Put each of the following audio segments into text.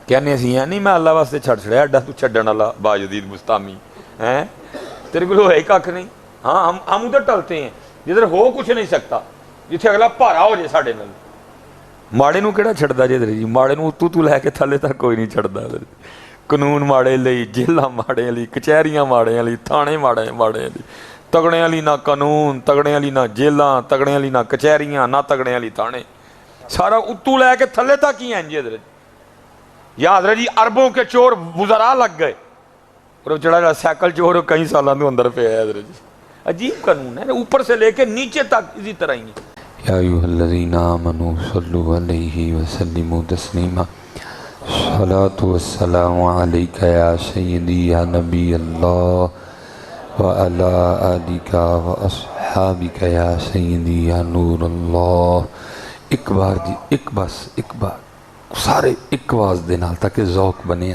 کہنے سی ہیں نہیں میں اللہ واسطے چھڑ چھڑیا اڈا تو چھڑن والا باجدید مستامی ہیں تیرے کو ہے کھ نہیں. ہاں ہم ادھر ٹلتے ہیں جدھر ہو کچھ نہیں سکتا, جتھے اگلا بھارا ہو جائے ساڈے نال. ماڑے نو کہڑا چھڑدا جے جی, ماڑے نو تو لے کے تھلے تک کوئی نہیں چھڑدا. قانون ماڑے لئی, جیلاں ماڑے لئی, کچہریاں ماڑے لئی, تھانے ماڑے لئی. تگڑے والی نہ قانون, تگڑے والی نہ جیلاں, تگڑے والی نہ کچہریاں, نہ تگڑے والی تھانے. سارا اتو لے کے تھلے تک ہی ہیں جی حضرت. یا حضرت جی اربوں کے چور وزراء لگ گئے اور چڑھا سائیکل چور کئی سالوں تو اندر پہ ہے حضرت جی. عجیب قانون ہے, اوپر سے لے کے نیچے تک اسی طرح ہی. یا ایھا الذین آمنوا صلوا علیہ وسلموا تسلیما. الصلاۃ والسلام علیک یا سیدی یا نبی اللہ وعلی آلک واصحابک یا سیدی یا نور اللہ. ایک بار جی, ایک بار سارے ایک آواز دے نال تاکہ ذوق بنے.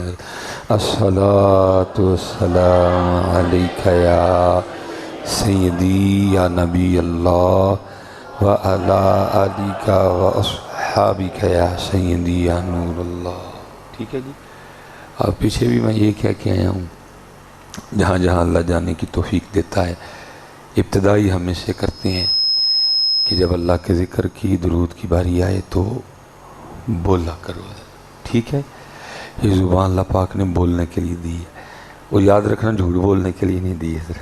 الصلاۃ والسلام علیک یا سیدی یا نبی اللہ وعلی آلک واصحابک یا سیدی یا نور اللہ. ٹھیک ہے جی. اب پیچھے بھی میں یہ کہہ کے آیا ہوں, جہاں جہاں اللہ جانے کی توفیق دیتا ہے, ابتدائی ہم اسے کرتے ہیں کہ جب اللہ کے ذکر کی درود کی باری آئے تو بولا کرو. ٹھیک ہے, یہ زبان اللہ پاک نے بولنے کے لیے دی ہے, اور یاد رکھنا جھوٹ بولنے کے لیے نہیں دی ہے.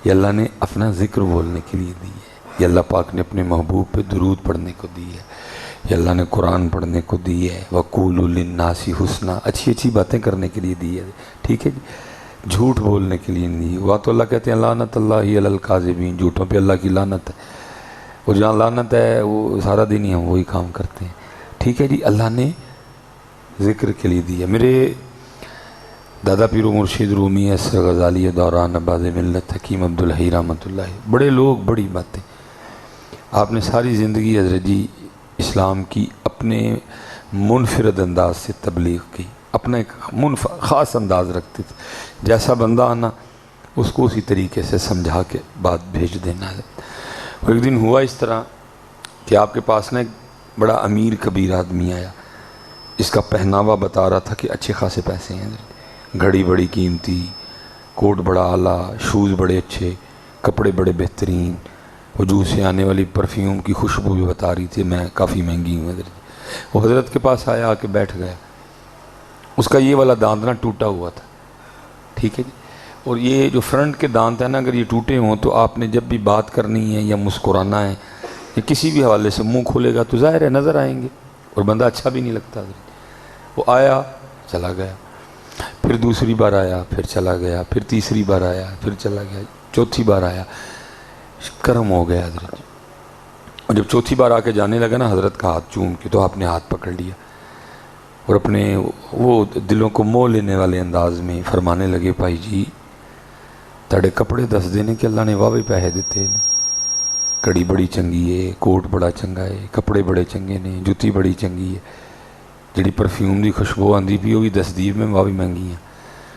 یہ اللہ نے اپنا ذکر بولنے کے لیے دی ہے. یہ اللہ پاک نے اپنے محبوب پہ درود پڑھنے کو دی ہے. یہ اللہ نے قرآن پڑھنے کو دی ہے. وَقُولُوا لِلنَّاسِ حُسْنًا, اچھی اچھی باتیں کرنے کے لیے دی ہے. ٹھیک ہے جی, جھوٹ بولنے کے لیے نہیں دی. وہ تو اللہ کہتے ہیں لعنت اللہ علی الکاذبین, جھوٹوں پہ اللہ کی لعنت ہے. اور جہاں لعنت ہے وہ سارا دن ہی ہم وہی کام کرتے ہیں. ٹھیک ہے جی, اللہ نے ذکر کے لیے دی ہے. میرے دادا پیر و مرشد رومی اثر غزالی دوران عباد ملت حکیم عبدالحی رحمۃ اللہ, بڑے لوگ بڑی باتیں. آپ نے ساری زندگی حضرت جی اسلام کی اپنے منفرد انداز سے تبلیغ کی, اپنا ایک خاص انداز رکھتے تھے. جیسا بندہ آنا اس کو اسی طریقے سے سمجھا کے بات بھیج دینا ہے. اور ایک دن ہوا اس طرح کہ آپ کے پاس نا ایک بڑا امیر کبیر آدمی آیا. اس کا پہناوا بتا رہا تھا کہ اچھے خاصے پیسے ہیں, گھڑی بڑی قیمتی, کوٹ بڑا اعلیٰ, شوز بڑے اچھے, کپڑے بڑے بہترین, وجوہ سے آنے والی پرفیوم کی خوشبو بھی بتا رہی تھی میں کافی مہنگی ہوں. حضرت وہ حضرت کے پاس آیا, آ کے بیٹھ گیا. اس کا یہ والا دانت نہ ٹوٹا ہوا تھا. ٹھیک ہے جی. اور یہ جو فرنٹ کے دانت ہیں نا, اگر یہ ٹوٹے ہوں تو آپ نے جب بھی بات کرنی ہے یا مسکرانا ہے یا کسی بھی حوالے سے منہ کھولے گا تو ظاہر ہے نظر آئیں گے, اور بندہ اچھا بھی نہیں لگتا. وہ آیا چلا گیا, پھر دوسری بار آیا, پھر چلا گیا, پھر تیسری بار آیا, پھر چلا گیا, چوتھی بار آیا. کرم ہو گیا حضرت. اور جب چوتھی بار آ کے جانے لگا نا حضرت کا ہاتھ چوم کے, تو آپ نے ہاتھ پکڑ لیا اور اپنے وہ دلوں کو موہ لینے والے انداز میں فرمانے لگے, بھائی جی تڑے کپڑے دس دینے کہ اللہ نے واہ پیسے دیتے ہیں. کڑی بڑی چنگی ہے, کوٹ بڑا چنگا ہے, کپڑے بڑے چنگے نے, جوتی بڑی چنگی ہے, جڑی پرفیوم دی خوشبو آندی بھی وہ بھی دسدیب میں واہ بھی مہنگی ہیں.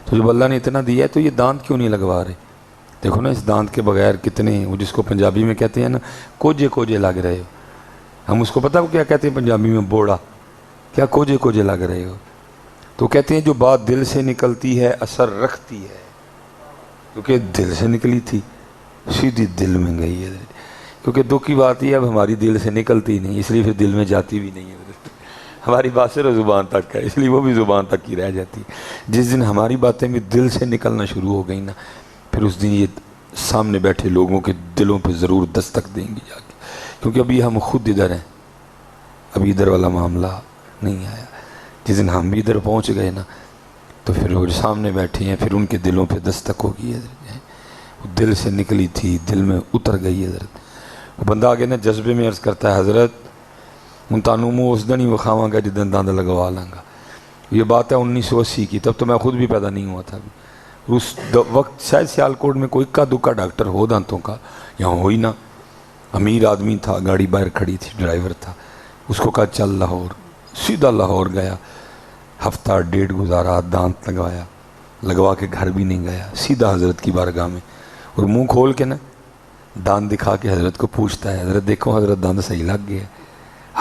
تو جب اللہ نے اتنا دیا ہے تو یہ دانت کیوں نہیں لگوا رہے؟ دیکھو نا اس دانت کے بغیر کتنے, وہ جس کو پنجابی میں کہتے ہیں نا کوجے کوجے لگ رہے ہو. ہم اس کو پتہ کیا کہتے ہیں پنجابی میں؟ بوڑا. کیا کوجے کوجے لگ رہے ہو؟ تو کہتے ہیں جو بات دل سے نکلتی ہے اثر رکھتی ہے. کیونکہ دل سے نکلی تھی سیدھی دل میں گئی ہے. کیونکہ دکھ کی بات یہ اب ہماری دل سے نکلتی نہیں, اس لیے پھر دل میں جاتی بھی نہیں ہے. ہماری بات صرف زبان تک ہے, اس لیے وہ بھی زبان تک ہی رہ جاتی ہے. جس دن ہماری باتیں بھی دل سے نکلنا شروع ہو گئی نا, پھر اس دن یہ سامنے بیٹھے لوگوں کے دلوں پہ ضرور دستک دیں گی جا کے. کیونکہ ابھی ہم خود ادھر ہیں, ابھی ادھر والا معاملہ نہیں آیا. جس دن ہم بھی ادھر پہنچ گئے نا تو پھر وہ سامنے بیٹھے ہیں, پھر ان کے دلوں پہ دستک ہوگی. وہ دل سے نکلی تھی, دل میں اتر گئی حضرت. وہ بندہ آگے نا جذبے میں عرض کرتا ہے, حضرت ہوں تانوں منہ اس دن ہی وکھاواں گا جدن دند لگوا لاں گا. یہ بات ہے 1980 کی, تب تو میں خود بھی پیدا نہیں ہوا تھا. اس وقت شاید سیالکوٹ میں کوئی اکا دکا ڈاکٹر ہو دانتوں کا, یہاں ہو ہی نہ. امیر آدمی تھا, گاڑی باہر کھڑی تھی, ڈرائیور تھا. اس کو کہا چل لاہور, سیدھا لاہور گیا. ہفتہ ڈیڑھ گزارا, دانت لگوایا, لگوا کے گھر بھی نہیں گیا, سیدھا حضرت کی بارگاہ میں, اور منہ کھول کے نا دانت دکھا کے حضرت کو پوچھتا ہے, حضرت دیکھو حضرت دانت صحیح لگ گیا.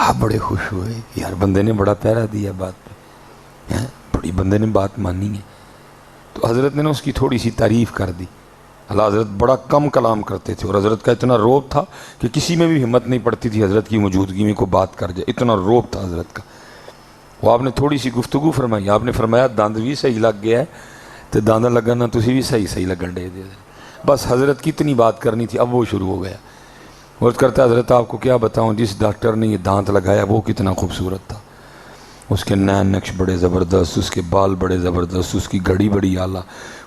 آپ بڑے خوش ہوئے, یار بندے نے بڑا پیارا دیا بات پہ. تھوڑی بندے نے بات مانی ہے. تو حضرت نے نا اس کی تھوڑی سی تعریف کر دی. اللہ حضرت بڑا کم کلام کرتے تھے اور حضرت کا اتنا روب تھا کہ کسی میں بھی ہمت نہیں پڑتی تھی حضرت کی موجودگی میں کوئی بات کر جائے, اتنا روب تھا حضرت کا. وہ آپ نے تھوڑی سی گفتگو فرمائی, آپ نے فرمایا دند بھی صحیح لگ گیا ہے تو داندہ لگنا تسی بھی صحیح لگن دے دے. بس حضرت کی اتنی بات کرنی تھی. اب وہ شروع ہو گیا. عرض کرتا حضرت آپ کو کیا بتاؤں, جس ڈاکٹر نے یہ دانت لگایا وہ کتنا خوبصورت تھا. اس کے نین نقش بڑے زبردست, اس کے بال بڑے زبردست, اس کی گھڑی بڑی اعلیٰ,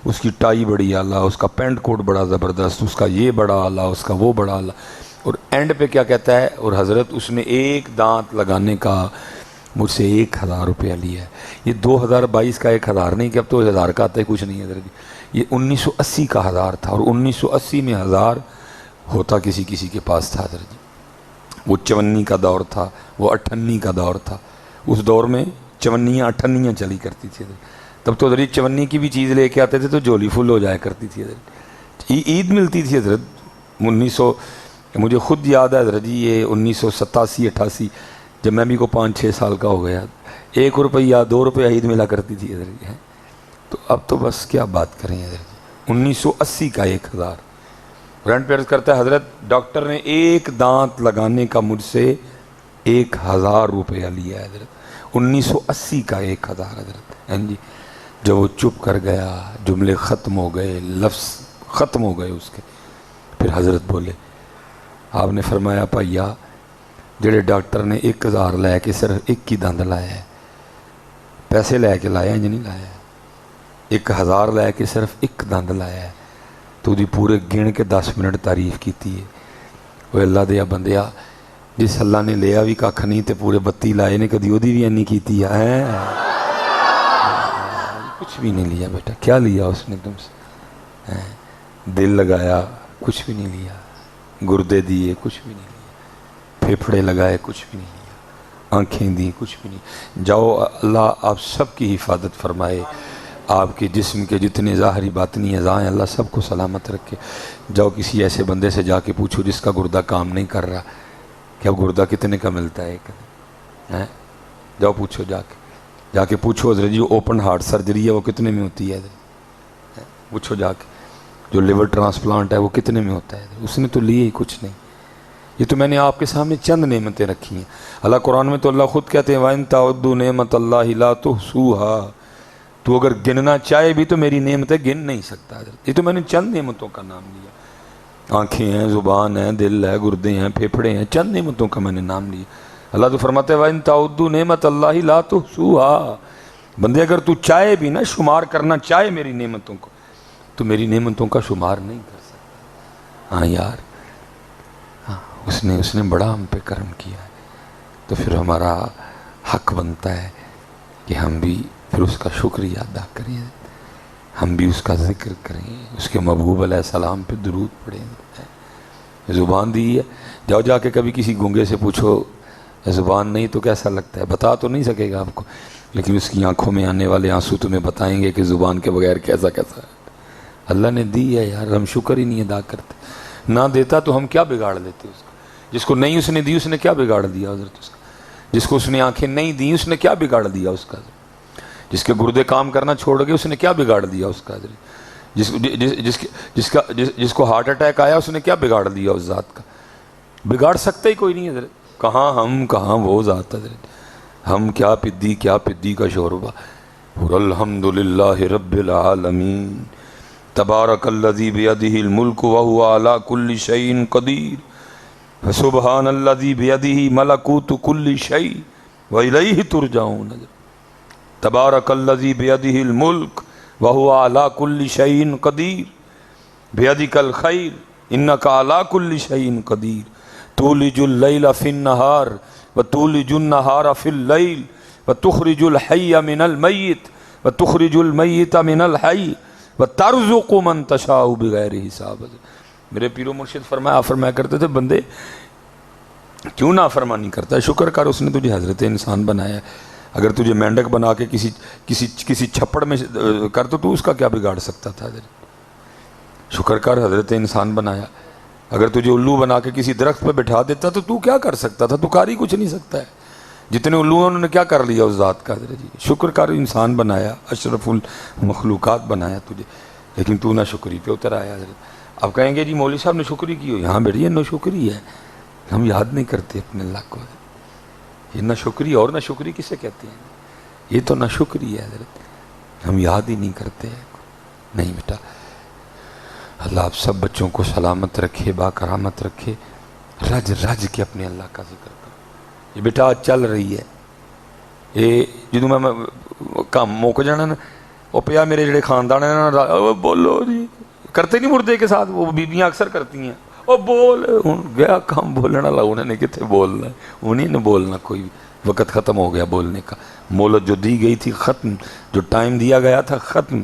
اس کی ٹائی بڑی اعلیٰ, اس کا پینٹ کوٹ بڑا زبردست, اس کا یہ بڑا اعلیٰ, اس کا وہ بڑا اعلیٰ. اور اینڈ پہ کیا کہتا ہے, اور حضرت اس نے ایک دانت لگانے کا مجھ سے 1000 روپیہ لیا ہے. یہ 2022 کا 1000 نہیں کہ اب تو 1000 کا آتا ہے کچھ نہیں حضرت. یہ 1980 کا 1000 تھا, اور 1980 میں 1000 ہوتا کسی کے پاس تھا حضرت. وہ 54 کا دور تھا, وہ 58 کا دور تھا. اس دور میں 54 58 چلی کرتی تھی حضرت. تب تو حضرت 54 کی بھی چیز لے کے آتے تھے تو جولی فل ہو جایا کرتی تھی حضرت. عید ملتی تھی حضرت 1900, مجھے خود یاد ہے حضرت جی, یہ 1987 88 جب میں بھی کو 5-6 سال کا ہو گیا, 1 روپیہ 2 روپیہ عید ملا کرتی تھی حضرت جی. تو اب تو بس کیا بات کریں حضرت جی. 1980 کا 1000. گرینڈ پیئرز کرتا ہے حضرت ڈاکٹر نے ایک دانت لگانے کا مجھ سے 1000 روپیہ لیا ہے حضرت. 1980 کا 1000 حضرت. جی جب وہ چپ کر گیا, جملے ختم ہو گئے, لفظ ختم ہو گئے اس کے, پھر حضرت بولے. آپ نے فرمایا پائیا جڑے ڈاکٹر نے 1000 لے کے صرف ایک ہی دند لایا ہے, پیسے لے کے لایا انج نہیں لایا, 1000 لے کے صرف ایک دند لایا ہے, تو دی پورے گن کے 10 منٹ تعریف کیتی ہے. وہ اللہ دیا بندیا, جس اللہ نے لیا بھی کھ نہیں تے پورے 32 لائے نے, کدی وہی بھی اینی کیتی ہے. کچھ بھی نہیں لیا بیٹا. کیا لیا اس نے تم سے؟ دل لگایا, کچھ بھی نہیں لیا. گردے دیے, کچھ بھی نہیں لیا. پھیپھڑے لگائے, کچھ بھی نہیں لیا. آنکھیں دی, کچھ بھی نہیں. جاؤ اللہ آپ سب کی حفاظت فرمائے, آپ کے جسم کے جتنے ظاہری باطنی اعضاء ہیں اللہ سب کو سلامت رکھے. جاؤ کسی ایسے بندے سے جا کے پوچھو جس کا گردہ کام نہیں کر رہا کہ اب گردہ کتنے کا ملتا ہے جاؤ پوچھو, جا کے پوچھو حضرت جی اوپن ہارٹ سرجری ہے وہ کتنے میں ہوتی ہے حضرت. پوچھو جا کے. جو لیور ٹرانسپلانٹ ہے وہ کتنے میں ہوتا ہے. اس نے تو لیے ہی کچھ نہیں. یہ تو میں نے آپ کے سامنے چند نعمتیں رکھی ہیں. اللہ قرآن میں تو اللہ خود کہتے ہیں وَإِن تَعُدُّوا نِعْمَةَ اللَّهِ لَا تُحْصُوهَا. تو اگر گننا چاہے بھی تو میری نعمتیں گن نہیں سکتا. یہ تو میں نے چند نعمتوں کا نام لیا. آنکھیں ہیں, زبان ہے, دل ہے, گردے ہیں, پھیپھڑے ہیں, چند نعمتوں کا میں نے نام لیا. اللہ تو فرماتے ہیں وَإِن تَعُدُّوا نِعْمَةَ اللَّهِ لَا تُحْصُوهَا. بندے اگر تو چاہے بھی نا, شمار کرنا چاہے میری نعمتوں کو, تو میری نعمتوں کا شمار نہیں کر سکتا. ہاں یار, اس نے بڑا ہم پہ کرم کیا ہے. تو پھر ہمارا حق بنتا ہے کہ ہم بھی پھر اس کا شکریہ ادا کریں, ہم بھی اس کا ذکر کریں, اس کے محبوب علیہ السلام پہ درود پڑھیں. زبان دی ہے, جاؤ جا کے کبھی کسی گونگے سے پوچھو زبان نہیں تو کیسا لگتا ہے, بتا تو نہیں سکے گا آپ کو, لیکن اس کی آنکھوں میں آنے والے آنسو تمہیں بتائیں گے کہ زبان کے بغیر کیسا کیسا ہے. اللہ نے دی ہے یار, ہم شکر ہی نہیں ادا کرتے. نہ دیتا تو ہم کیا بگاڑ لیتے اس کو. جس کو نہیں اس نے دی اس نے کیا بگاڑ دیا حضرت اس کا. جس کو اس نے آنکھیں نہیں دی اس نے کیا بگاڑ دیا اس کا. جس کے گردے کام کرنا چھوڑ گئے اس نے کیا بگاڑ دیا اس کا. جس کو ہارٹ اٹیک آیا اس نے کیا بگاڑ دیا اس ذات کا. بگاڑ سکتا ہی کوئی نہیں حضرت. کہاں ہم کہاں وہ ذات حضرت. ہم کیا پدی کا شوربہ. الحمدللہ رب العالمین تبارک الذی بیدہ الملک وہو علی کل شیء قدیر سبحان الذی بیدہ ملکوت کل شیء والیہ ترجعون. تبارک الذی بیدہ الملک وہو علی کل شیء قدیر بیدک الخیر انک علی کل شیء قدیر تولج اللیل فی النہار وتولج النہار فی اللیل وتخرج الحی من المیت وتخرج المیت من الحی وترزق من تشاء بغیر حساب. میرے پیر و مرشد فرمایا کرتے تھے بندے کیوں نافرمانی کرتا ہے, شکر کر اس نے تجھے حضرت انسان بنایا ہے. اگر تجھے مینڈک بنا کے کسی چھپڑ میں کر تو اس کا کیا بگاڑ سکتا تھا. شکر کر حضرت انسان بنایا. اگر تجھے الو بنا کے کسی درخت پہ بٹھا دیتا تو کیا کر سکتا تھا. تو کر ہی کچھ نہیں سکتا ہے. جتنے علوم ہیں انہوں نے کیا کر لیا اس ذات کا حضرت جی؟ شکر کر، انسان بنایا، اشرف المخلوقات بنایا تجھے، لیکن تو نہ شکری پہ اتر آیا حضرت۔ اب کہیں گے جی مولوی صاحب نے شکری کی ہو، یہاں بیٹھیے نو شکری ہے، ہم یاد نہیں کرتے اپنے اللہ کو حضرت۔ یہ نہ شکری اور نہ شکری کسے کہتے ہیں؟ یہ تو نہ شکری ہے حضرت، ہم یاد ہی نہیں کرتے ہیں۔ نہیں بیٹا، اللہ آپ سب بچوں کو سلامت رکھے، با کرامت رکھے، رج رج کے اپنے اللہ کا ذکر کرو۔ یہ بیٹا چل رہی ہے، یہ جدوں میں کام موک جانا نا، وہ پیا میرے جڑے خاندان ہیں نا، بولو جی کرتے نہیں مردے کے ساتھ، وہ بیویاں اکثر کرتی ہیں، وہ بول گیا کام بولنے والا، انہوں نے کتنے بولنا ہے، انہیں نے بولنا، کوئی وقت ختم ہو گیا بولنے کا، مہلت جو دی گئی تھی ختم، جو ٹائم دیا گیا تھا ختم،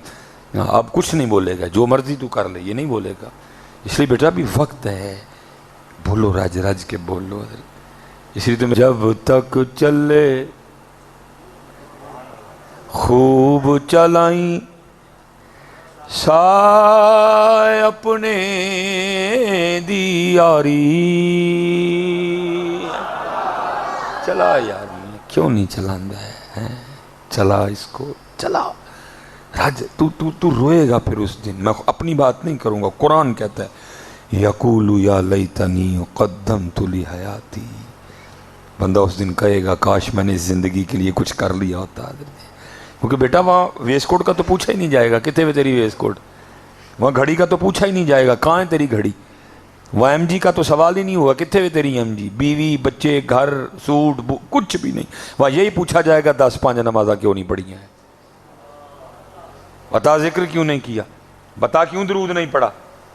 اب کچھ نہیں بولے گا، جو مرضی تو کر لے، یہ نہیں بولے گا۔ اس لیے بیٹا بھی وقت ہے، بولو رج رج کے بولو۔ اس لیے تم جب تک چلے خوب چلائیں سائے اپنے دی یاری، چلا یار کیوں نہیں چلاندہ ہے، چلا اس کو، چلا راج، تو روئے گا پھر اس دن۔ میں اپنی بات نہیں کروں گا، قرآن کہتا ہے یقول یا لیتنی قدمت لحیاتی، بندہ اس دن کہے گا کاش میں نے اس زندگی کے لیے کچھ کر لیا ہوتا۔ کیونکہ بیٹا وہاں ویسٹ کوٹ کا تو پوچھا ہی نہیں جائے گا، کتنے ہوئے تیری ویسٹ کوٹ، وہاں گھڑی کا تو پوچھا ہی نہیں جائے گا، کہاں ہے تیری گھڑی، وہاں ایم جی کا تو سوال ہی نہیں ہوا، کتنے ہوئے تیری ایم جی، بیوی بچے گھر سوٹ کچھ بھی نہیں، وہاں یہی پوچھا جائے گا 10-5 نمازہ کیوں نہیں پڑھی ہیں، بتا ذکر کیوں نہیں کیا، بتا کیوں درود نہیں پڑھا،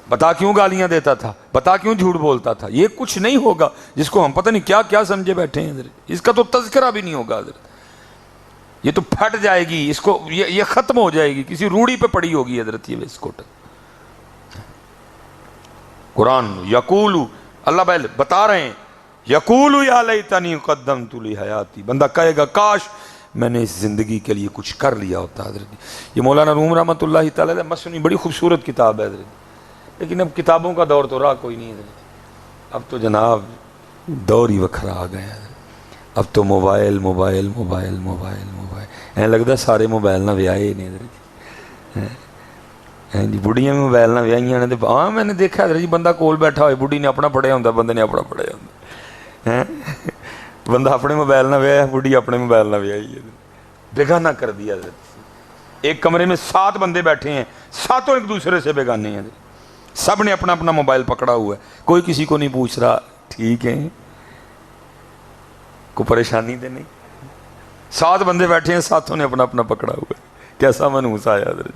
بتا کیوں گالیاں دیتا تھا، بتا کیوں جھوٹ بولتا تھا۔ یہ کچھ نہیں ہوگا جس کو ہم پتہ نہیں کیا کیا سمجھے بیٹھے ہیں حضرت، اس کا تو تذکرہ بھی نہیں ہوگا حضرت، یہ تو پھٹ جائے گی، اس کو یہ ختم ہو جائے گی، کسی روڑی پہ پڑی ہوگی حضرت یہ ویسکوٹ۔ قرآن یقول، اللہ بھائی بتا رہے ہیں یقول یا لیتنی قدمت لحیاتی، بندہ کہے گا کاش میں نے اس زندگی کے لیے کچھ کر لیا ہوتا حضرت۔ یہ مولانا روم رحمۃ اللہ تعالی علیہ مسنوی بڑی خوبصورت کتاب ہے حضرت، لیکن اب کتابوں کا دور تو رہا کوئی نہیں حضرت، اب تو جناب دور ہی وکھرا آ گیا ہے، اب تو mobile mobile mobile mobile mobile, ایسا لگتا سارے موبائل نہ ویاہے نہیں حضرت جی، بڑھیاں بھی موبائل نہ ویاہیاں نے، ہاں میں نے دیکھا حضرت جی، بندہ کول بیٹھا ہوئے بڑھی نے اپنا پڑھیا ہوتا، بندے نے اپنا پڑھیا ہوتا، بندہ اپنے موبائل نہ ویایا، بڑھی اپنے موبائل نہ ویائی، بیگانہ کر دیا حضرت۔ ایک کمرے میں 7 بندے بیٹھے ہیں، ساتوں ایک دوسرے سے بیگانے ہیں، سب نے اپنا اپنا موبائل پکڑا ہوا ہے، کوئی کسی کو نہیں پوچھ رہا ٹھیک ہے، کوئی پریشانی دے نہیں، 7 بندے بیٹھے ہیں، ساتوں نے اپنا اپنا پکڑا ہوا ہے، کیسا منحوس آیا حضرت،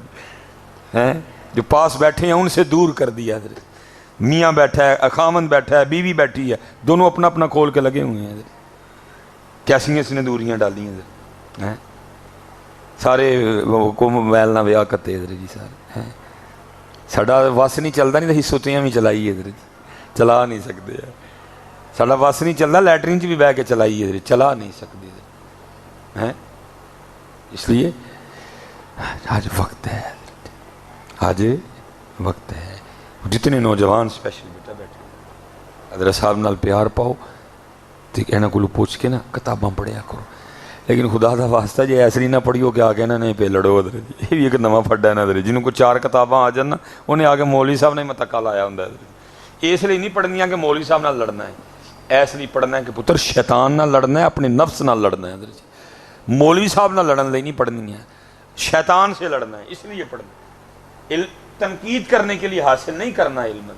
جو پاس بیٹھے ہیں ان سے دور کر دیا حضرت، میاں بیٹھا ہے، خامند بیٹھا ہے، بیوی بیٹھی ہے، دونوں اپنا اپنا کھول کے لگے ہوئے ہیں حضرت، کیسی اس نے دوریاں ڈالی ہیں حضرت، سارے کو موبائل نہ ویا کرتے حضرت جی، سارے ساڈا وس نہیں چلتا، نہیں تو ہی سوتیاں بھی چلائی حضرت، چلا نہیں سکتے، ساڈا وس نہیں چلتا، لیٹرین چ بھی بہ کے چلائی حضرت، چلا نہیں سکتے حضرت، اس لیے آج وقت ہے، آج وقت ہے، جتنے نوجوان اسپیشل بیٹا بیٹھے حضرت صاحب نال پیار پاؤ، تو انہاں کولوں پوچھ کے نا کتاباں پڑھیا کرو، لیکن خدا دا واسطہ جی ایسے نہ پڑھیو کہ آ کے انہاں نے پہ لڑو حضرت، یہ بھی ایک نواں فڈا ہے نا حضرت، جنہوں کو 4 کتاباں آ جان نا انہیں آ کے مولوی صاحب نے متکا لایا ہوندا ہے حضرت، اس لیے نہیں پڑھنیاں کہ مولوی صاحب نال لڑنا ہے، ایس لیے پڑھنا ہے کہ پتر شیطان نال لڑنا ہے، اپنے نفس نال لڑنا ہے حضرت، مولوی صاحب نال لڑن لئی نہیں پڑھنی ہے، شیطان سے لڑنا ہے، اس لیے پڑھنا ہے، تنقید کرنے کے لیے حاصل نہیں کرنا علم،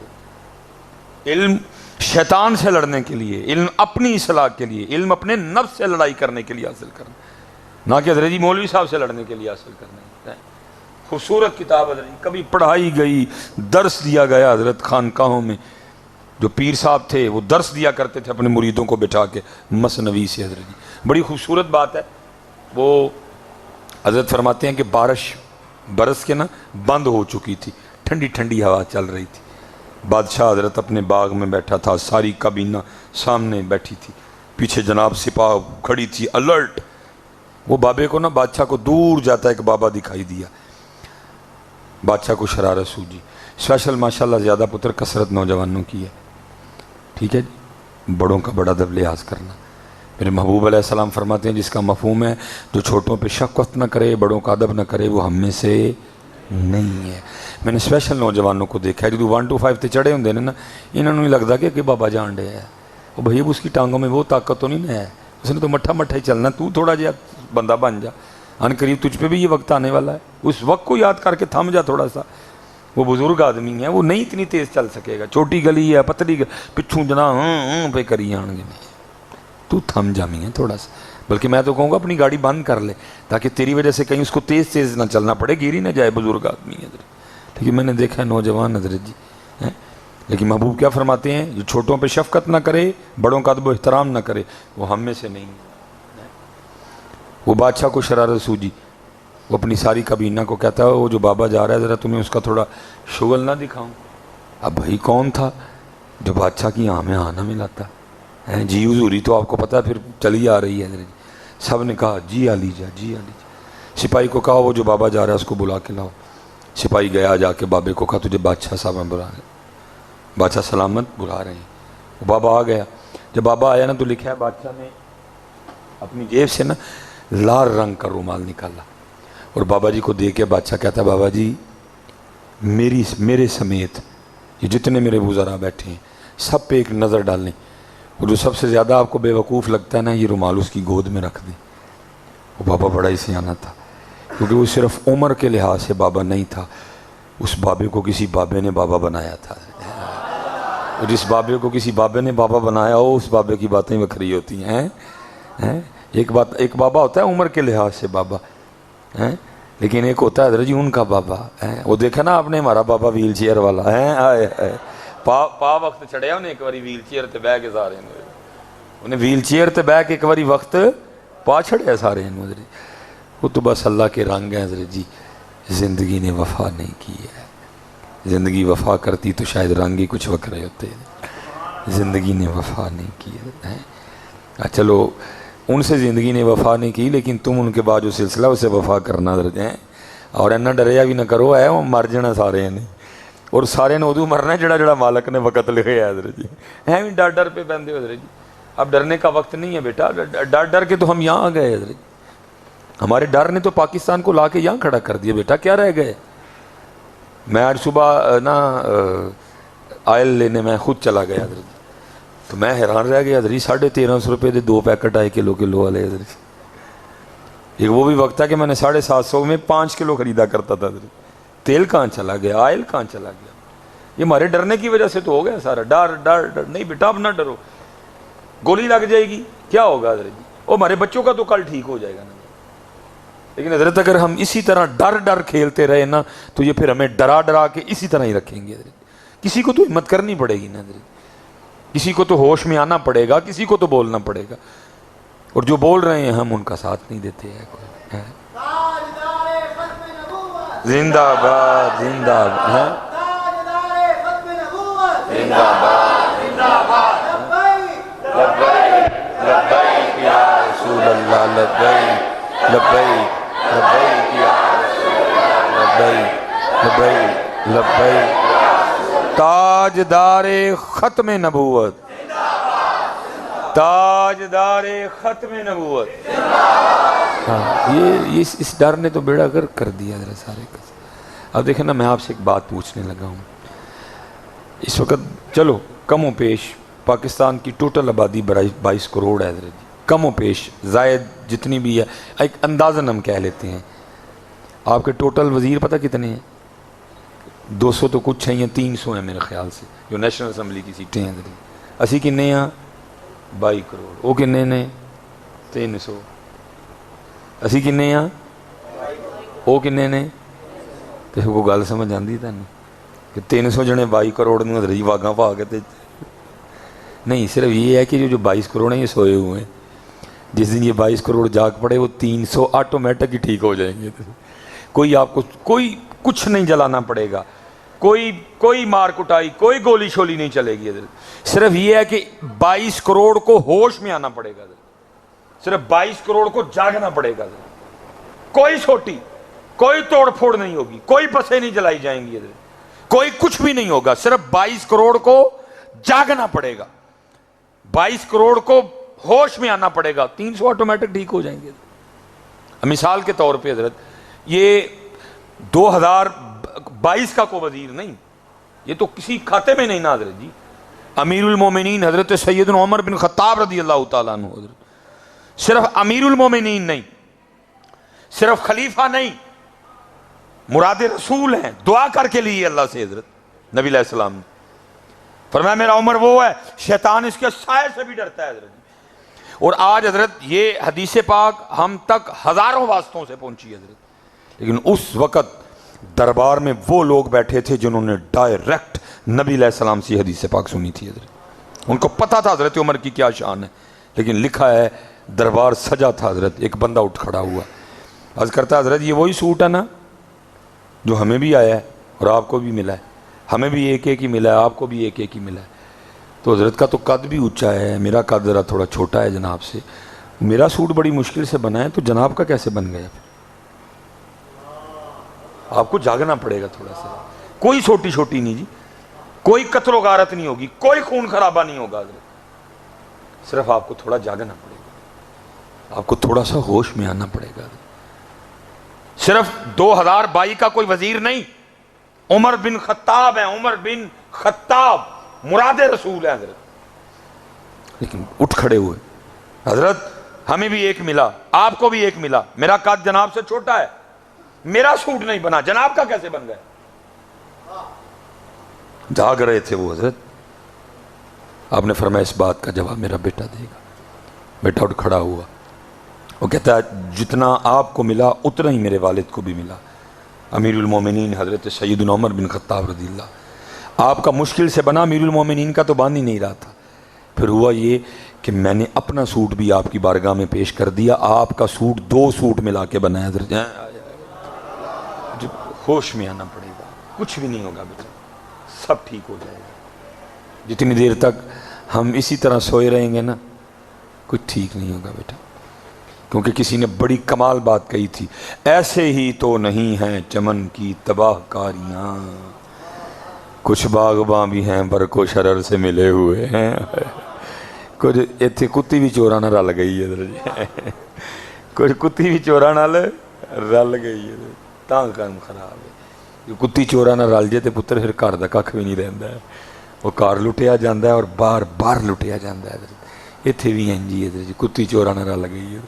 علم شیطان سے لڑنے کے لیے، علم اپنی اصلاح کے لیے، علم اپنے نفس سے لڑائی کرنے کے لیے حاصل کرنا، نہ کہ حضرت جی مولوی صاحب سے لڑنے کے لیے حاصل کرنا ہے۔ خوبصورت کتاب حضرت جی، کبھی پڑھائی گئی، درس دیا گیا حضرت خانقاہوں میں، جو پیر صاحب تھے وہ درس دیا کرتے تھے اپنے مریدوں کو بٹھا کے مثنوی سے حضرت جی، بڑی خوبصورت بات ہے۔ وہ حضرت فرماتے ہیں کہ بارش برس کے نا بند ہو چکی تھی، ٹھنڈی ٹھنڈی ہوا چل رہی تھی، بادشاہ حضرت اپنے باغ میں بیٹھا تھا، ساری کابینہ سامنے بیٹھی تھی، پیچھے جناب سپاہ کھڑی تھی الرٹ، وہ بابے کو نا بادشاہ کو دور جاتا ہے کہ بابا دکھائی دیا، بادشاہ کو شرارت سوجی، اسپیشل ماشاءاللہ زیادہ پتر کثرت نوجوانوں کی ہے، ٹھیک ہے جی، بڑوں کا بڑا ادب لحاظ کرنا، میرے محبوب علیہ السلام فرماتے ہیں جس کا مفہوم ہے جو چھوٹوں پہ شفقت نہ کرے بڑوں کا ادب نہ کرے وہ ہم میں سے نہیں ہے. میں نے اسپیشل نوجوانوں کو دیکھا ہے جو 1 to 5 تے چڑھے ہوندے نے نا, انہوں نہیں لگتا کہ بابا جان ڈے ہے. وہ بھائی اب اس کی ٹانگوں میں وہ طاقت تو نہیں ہے, اس نے تو مٹھا مٹھا ہی چلنا, تو تھوڑا جہا بندہ بن جا, ان قریب تجھ پہ بھی یہ وقت آنے والا ہے. اس وقت کو یاد کر کے تھم جا تھوڑا سا. وہ بزرگ آدمی ہے, وہ نہیں اتنی تیز چل سکے گا, چھوٹی گلی ہے پتلی پچھوں جنا پہ کری آن گے, تو تھم جامی ہے تھوڑا سا. بلکہ میں تو کہوں گا اپنی گاڑی بند کر لے تاکہ تیری وجہ سے کہیں اس کو تیز تیز نہ چلنا پڑے, گیری نہ جائے. بزرگ آدمی ہے لیکن میں نے دیکھا ہے نوجوان حضرت جی ہیں. لیکن محبوب کیا فرماتے ہیں, جو چھوٹوں پہ شفقت نہ کرے بڑوں کا ادب و احترام نہ کرے وہ ہم میں سے نہیں ہے. وہ بادشاہ کو شرارت سوجی, وہ اپنی ساری کابینہ کو کہتا ہے وہ جو بابا جا رہا ہے ذرا تمہیں اس کا تھوڑا شغل نہ دکھاؤں. اب بھائی کون تھا جو بادشاہ کی آنکھ آنا ملاتا ہے, جی حضوری تو آپ کو پتہ ہے پھر چلی آ رہی ہے حضرت جی. سب نے کہا جی علی جا, جی علی جا. سپاہی کو کہا وہ جو بابا جا رہا ہے اس کو بلا کے لاؤ. سپاہی گیا, جا کے بابے کو کہا تجھے بادشاہ صاحب بلا رہے ہیں, بادشاہ سلامت بلا رہے ہیں. وہ بابا آ گیا. جب بابا آیا نا تو لکھا ہے بادشاہ نے اپنی جیب سے نا لال رنگ کا رومال نکالا اور بابا جی کو دے کے بادشاہ کہتا ہے بابا جی میرے سمیت یہ جتنے میرے وزراء بیٹھے ہیں سب پہ ایک نظر ڈالیں, اور جو سب سے زیادہ آپ کو بے وقوف لگتا ہے نا یہ رومال اس کی گود میں رکھ دیں. وہ بابا بڑا ہی سیانہ تھا کیونکہ وہ صرف عمر کے لحاظ سے بابا نہیں تھا, اس بابے کو کسی بابے نے بابا بنایا تھا. اور جس بابے کو کسی بابے نے بابا بنایا ہو اس بابے کی باتیں وکھری ہوتی ہیں. ایک بابا ہوتا ہے عمر کے لحاظ سے بابا, لیکن ایک ہوتا ہے حضرت جی ان کا بابا. وہ دیکھا نا آپ نے ہمارا بابا ویل چیئر والا ہے, پا وقت چڑھیا انہیں ایک باری ویل چیئر تے بہ کے سارے انہیں ویل چیئر تے بہ کے ایک باری وقت پا چھڑیا سارے حضرت. وہ تو بس اللہ کے رنگ ہیں حضرت جی. زندگی نے وفا نہیں کی ہے, زندگی وفا کرتی تو شاید رنگ ہی کچھ وکھرے ہوتے. زندگی نے وفا نہیں کی ہے. چلو ان سے زندگی نے وفا نہیں کی, لیکن تم ان کے بعد جو سلسلہ اسے وفا کرنا حضرت ہیں. اور اینا ڈریا بھی نہ کرو ہے, وہ مر جانا سارے نے, اور سارے نے ادو مرنا جڑا جڑا مالک نے وقت لکھے ہے حضرت جی. ہیں بھی ڈر ڈر پہ بندے حضرت جی. اب ڈرنے کا وقت نہیں ہے بیٹا, ڈر ڈر کے تو ہم یہاں آ گئے حضرت جی. ہمارے ڈر نے تو پاکستان کو لا کے یہاں کھڑا کر دیا بیٹا, کیا رہ گئے. میں آج صبح نا آئل لینے میں خود چلا گیا حضرت, تو میں حیران رہ گیا حضرت. 1350 روپے دے 2 پیکٹ آئے کلو والے حضرت. ایک وہ بھی وقت ہے کہ میں نے 750 میں 5 کلو خریدا کرتا تھا حضرت. تیل کہاں چلا گیا, آئل کہاں چلا گیا. یہ ہمارے ڈرنے کی وجہ سے تو ہو گیا سارا. ڈر ڈر ڈر نہیں بیٹا, اب نہ ڈرو, گولی لگ جائے گی کیا ہوگا حضرت جی. وہ ہمارے بچوں کا تو کل ٹھیک ہو جائے گا نا. لیکن حضرت اگر ہم اسی طرح ڈر ڈر کھیلتے رہے نا تو یہ پھر ہمیں ڈرا ڈرا کے اسی طرح ہی رکھیں گے حضرت. کسی کو تو ہمت کرنی پڑے گی نا حضرت, کسی کو تو ہوش میں آنا پڑے گا, کسی کو تو بولنا پڑے گا. اور جو بول رہے ہیں ہم ان کا ساتھ نہیں دیتے ہیں. زندہ باد زندہ باد زندہ باد زندہ باد. لبیک لبیک یا رسول اللہ, لبیک لبیک لبیک یا رسول اللہ, لبیک لبیک لبیک. تاجدار ختم نبوت, تاجدار ختم نبوت. ہاں یہ اس ڈر نے تو بیڑا غرق کر دیا ذرا سارے کا. اب دیکھیں نا, میں آپ سے ایک بات پوچھنے لگا ہوں. اس وقت چلو کم و بیش پاکستان کی ٹوٹل آبادی 22 کروڑ ہے حضرت جی, کم و بیش زائد جتنی بھی ہے, ایک اندازن ہم کہہ لیتے ہیں. آپ کے ٹوٹل وزیر پتہ کتنے ہیں؟ 200 تو کچھ ہیں یا 300 ہیں میرے خیال سے, جو نیشنل اسمبلی کی سیٹیں ہیں حضرت. اسی کنے ہیں 22 کروڑ, وہ کنے نے 300. اسی کنے ہیں وہ کنے نے, تو وہ گل سمجھ آتی تمہیں کہ 300 جنے 22 کروڑ نے حضرت جی واگاں پا کے. نہیں, صرف یہ ہے کہ جو 22 کروڑ ہیں یہ سوئے ہوئے ہیں. جس دن یہ 22 کروڑ جاگ پڑے وہ 300 آٹومیٹک ہی ٹھیک ہو جائیں گے. کوئی آپ کو کوئی کچھ نہیں جلانا پڑے گا, کوئی مار کٹائی, کوئی گولی شولی نہیں چلے گی حضرت. صرف یہ ہے کہ 22 کروڑ کو ہوش میں آنا پڑے گا حضرت. صرف 22 کروڑ کو جاگنا پڑے گا حضرت. کوئی چھوٹی, کوئی توڑ پھوڑ نہیں ہوگی, کوئی بسیں نہیں جلائی جائیں گی حضرت, کوئی کچھ بھی نہیں ہوگا. صرف 22 کروڑ کو جاگنا پڑے گا, 22 کروڑ کو ہوش میں آنا پڑے گا، 300 آٹومیٹک ٹھیک ہو جائیں گے۔ مثال کے طور پہ حضرت یہ 2022 کا کوئی وزیر نہیں، یہ تو کسی کھاتے میں نہیں نا حضرت جی۔ امیر المومنین حضرت سیدنا عمر بن خطاب رضی اللہ تعالیٰ عنہ حضرت صرف امیر المومنین نہیں، صرف خلیفہ نہیں، مراد رسول ہیں، دعا کر کے لیے اللہ سے حضرت نبی علیہ السلام نے فرمایا میرا عمر وہ ہے شیطان اس کے سائے سے بھی ڈرتا ہے حضرت۔ اور آج حضرت یہ حدیث پاک ہم تک ہزاروں واسطوں سے پہنچی حضرت، لیکن اس وقت دربار میں وہ لوگ بیٹھے تھے جنہوں نے ڈائریکٹ نبی علیہ السلام سے حدیث پاک سنی تھی حضرت، ان کو پتہ تھا حضرت عمر کی کیا شان ہے، لیکن لکھا ہے دربار سجا تھا حضرت، ایک بندہ اٹھ کھڑا ہوا، عرض کرتا حضرت یہ وہی سوٹ ہے نا جو ہمیں بھی آیا ہے اور آپ کو بھی ملا ہے، ہمیں بھی ایک ایک ہی ملا ہے، آپ کو بھی ایک ایک ہی ملا ہے۔ تو حضرت کا تو قد بھی اونچا ہے، میرا قد ذرا تھوڑا چھوٹا ہے جناب سے، میرا سوٹ بڑی مشکل سے بنا ہے تو جناب کا کیسے بن گیا؟ آپ کو جاگنا پڑے گا تھوڑا سا، کوئی چھوٹی چھوٹی نہیں جی، کوئی قتل و غارت نہیں ہوگی، کوئی خون خرابہ نہیں ہوگا حضرت، صرف آپ کو تھوڑا جاگنا پڑے گا، آپ کو تھوڑا سا ہوش میں آنا پڑے گا۔ صرف 2022 کا کوئی وزیر نہیں، عمر بن خطاب ہے، عمر بن خطاب مراد رسول ہے حضرت، لیکن اٹھ کھڑے ہوئے حضرت ہمیں بھی ایک ملا، آپ کو بھی ایک ملا، میرا قد جناب سے چھوٹا ہے، میرا سوٹ نہیں بنا، جناب کا کیسے بن گئے؟ جاگ رہے تھے وہ حضرت۔ آپ نے فرمایا اس بات کا جواب میرا بیٹا دے گا۔ بیٹا اٹھ کھڑا ہوا، وہ کہتا ہے جتنا آپ کو ملا اتنا ہی میرے والد کو بھی ملا، امیر المومنین حضرت سیدنا عمر بن خطاب رضی اللہ، آپ کا مشکل سے بنا، امیر المومنین کا تو بان ہی نہیں رہا تھا۔ پھر ہوا یہ کہ میں نے اپنا سوٹ بھی آپ کی بارگاہ میں پیش کر دیا، آپ کا سوٹ 2 سوٹ ملا کے بنایا حضرت۔ ہوش میں آنا پڑے گا، کچھ بھی نہیں ہوگا بیٹا، سب ٹھیک ہو جائے گا۔ جتنی دیر تک ہم اسی طرح سوئے رہیں گے نا کچھ ٹھیک نہیں ہوگا بیٹا، کیونکہ کسی نے بڑی کمال بات کہی تھی، ایسے ہی تو نہیں ہیں چمن کی تباہ کاریاں، کچھ باغباں بھی ہیں برق و شرر سے ملے ہوئے ہیں، کچھ ایتھے کتی بھی چوراں نال رل گئی ہے، کچھ کتی بھی چوراں نال رل گئی ہے، تاں کام خراب ہے۔ کتی چوراں نال رل جے تے پتر پھر گھر دا کھ بھی نہیں رہندا ہے، وہ گھر لٹیا جاندا ہے اور بار بار لٹیا جاندا ہے۔ ایتھے بھی ہیں جی کتی چوراں نال رل گئی ہے،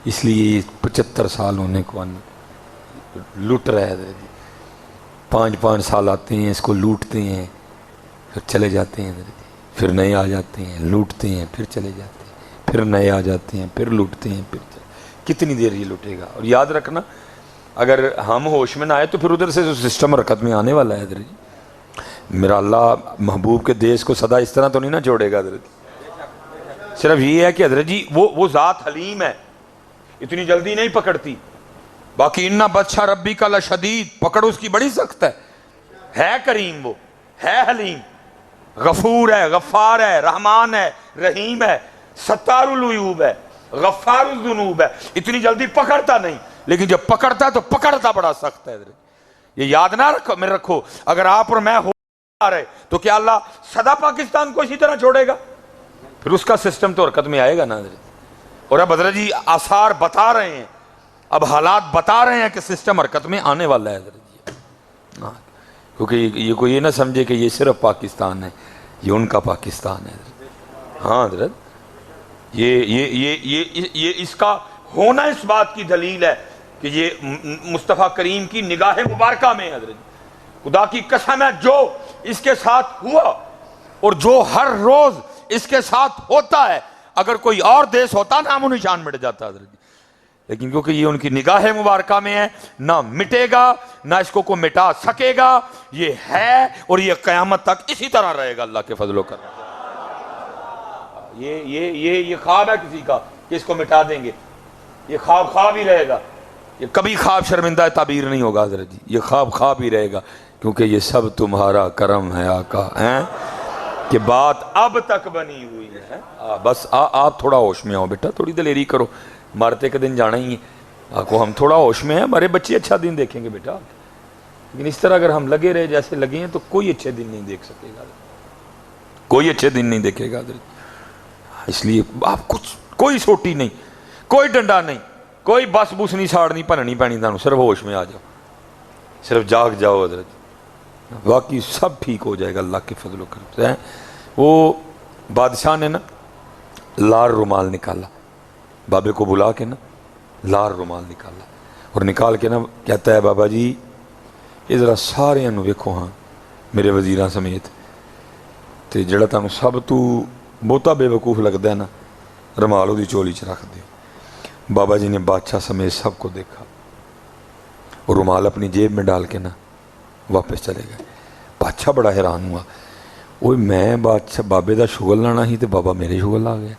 اس لیے 75 سال ہونے کو لٹ رہے تھے جی، 5 سال آتے ہیں اس کو لوٹتے ہیں، پھر چلے جاتے ہیں، پھر نئے آ جاتے ہیں، لوٹتے ہیں، پھر چلے جاتے ہیں، پھر نئے آ جاتے ہیں، پھر لوٹتے ہیں، پھر کتنی دیر یہ لوٹے گا؟ اور یاد رکھنا اگر ہم ہوش میں نہ آئے تو پھر ادھر سے سسٹم حرکت میں آنے والا ہے حضرت جی۔ میرا اللہ محبوب کے دیس کو سدا اس طرح تو نہیں نہ چھوڑے گا حضرت، صرف یہ ہے کہ حضرت جی وہ ذات حلیم ہے، اتنی جلدی نہیں پکڑتی، باقی انّا بطشا ربی کا لشدید، پکڑ اس کی بڑی سخت ہے کریم، وہ ہے حلیم، غفور ہے، غفار ہے، رحمان ہے، رحیم ہے، ستار العیوب ہے، غفار الذنوب ہے، اتنی جلدی پکڑتا نہیں، لیکن جب پکڑتا ہے تو پکڑتا بڑا سخت ہے حضرت۔ یہ یاد نہ رکھو اگر آپ اور میں ہو رہے تو کیا اللہ سدا پاکستان کو اسی طرح چھوڑے گا؟ پھر اس کا سسٹم تو حرکت میں آئے گا نا حضرت۔ اور اب حضرت جی آثار بتا رہے ہیں، اب حالات بتا رہے ہیں کہ سسٹم حرکت میں آنے والا ہے حضرت جی، کیونکہ یہ کوئی یہ نہ سمجھے کہ یہ صرف پاکستان ہے، یہ ان کا پاکستان ہے حضرت۔ ہاں حضرت یہ اس کا ہونا اس بات کی دلیل ہے کہ یہ مصطفیٰ کریم کی نگاہ مبارکہ میں حضرت جی، خدا کی قسم ہے جو اس کے ساتھ ہوا اور جو ہر روز اس کے ساتھ ہوتا ہے، اگر کوئی اور دیس ہوتا نام و نشان مٹ جاتا حضرت جی، لیکن کیونکہ یہ ان کی نگاہ مبارکہ میں ہے، نہ مٹے گا، نہ اس کو کوئی مٹا سکے گا، یہ ہے اور یہ قیامت تک اسی طرح رہے گا اللہ کے فضل و کرم۔ یہ خواب ہے کسی کا کہ اس کو مٹا دیں گے، یہ خواب ہی رہے گا، یہ کبھی خواب شرمندہ تعبیر نہیں ہوگا حضرت جی، یہ خواب ہی رہے گا، کیونکہ یہ سب تمہارا کرم ہے آقا، ہیں کہ بات اب تک بنی ہوئی ہے۔ بس آپ تھوڑا ہوش میں آؤ بیٹا، تھوڑی دلیری کرو، مارتے کے دن جانا ہی ہے، آپ کو ہم تھوڑا ہوش میں ہیں، ہمارے بچے اچھا دن دیکھیں گے بیٹا، لیکن اس طرح اگر ہم لگے رہے جیسے لگے ہیں تو کوئی اچھے دن نہیں دیکھ سکے گا، کوئی اچھے دن نہیں دیکھے گا حضرت۔ اس لیے آپ کچھ کوئی سوٹی نہیں, کوئی ڈنڈا نہیں, کوئی بس بس نہیں ساڑنی بھننی پینی تمہیں, صرف ہوش میں آ جاؤ, صرف جاگ جاؤ حضرت, باقی سب ٹھیک ہو جائے گا اللہ کے فضل و کرم سے. وہ بادشاہ نے نا لال رومال نکالا, بابے کو بلا کے نا لال رومال نکالا, اور نکال کے نا کہتا ہے بابا جی یہ ذرا سارے ویکھو ہاں میرے وزیراں سمیت, تے جڑا تمہیں سب تو بہتا بے وقوف لگتا ہے نا رومال وہ چولی چ رکھ دیو. بابا جی نے بادشاہ سمیت سب کو دیکھا اور رومال اپنی جیب میں ڈال کے نا واپس چلے گئے. بادشاہ بڑا حیران ہوا, وہ میں بادشاہ بابے دا شغل لانا ہی تو بابا میرے شغل آ گیا.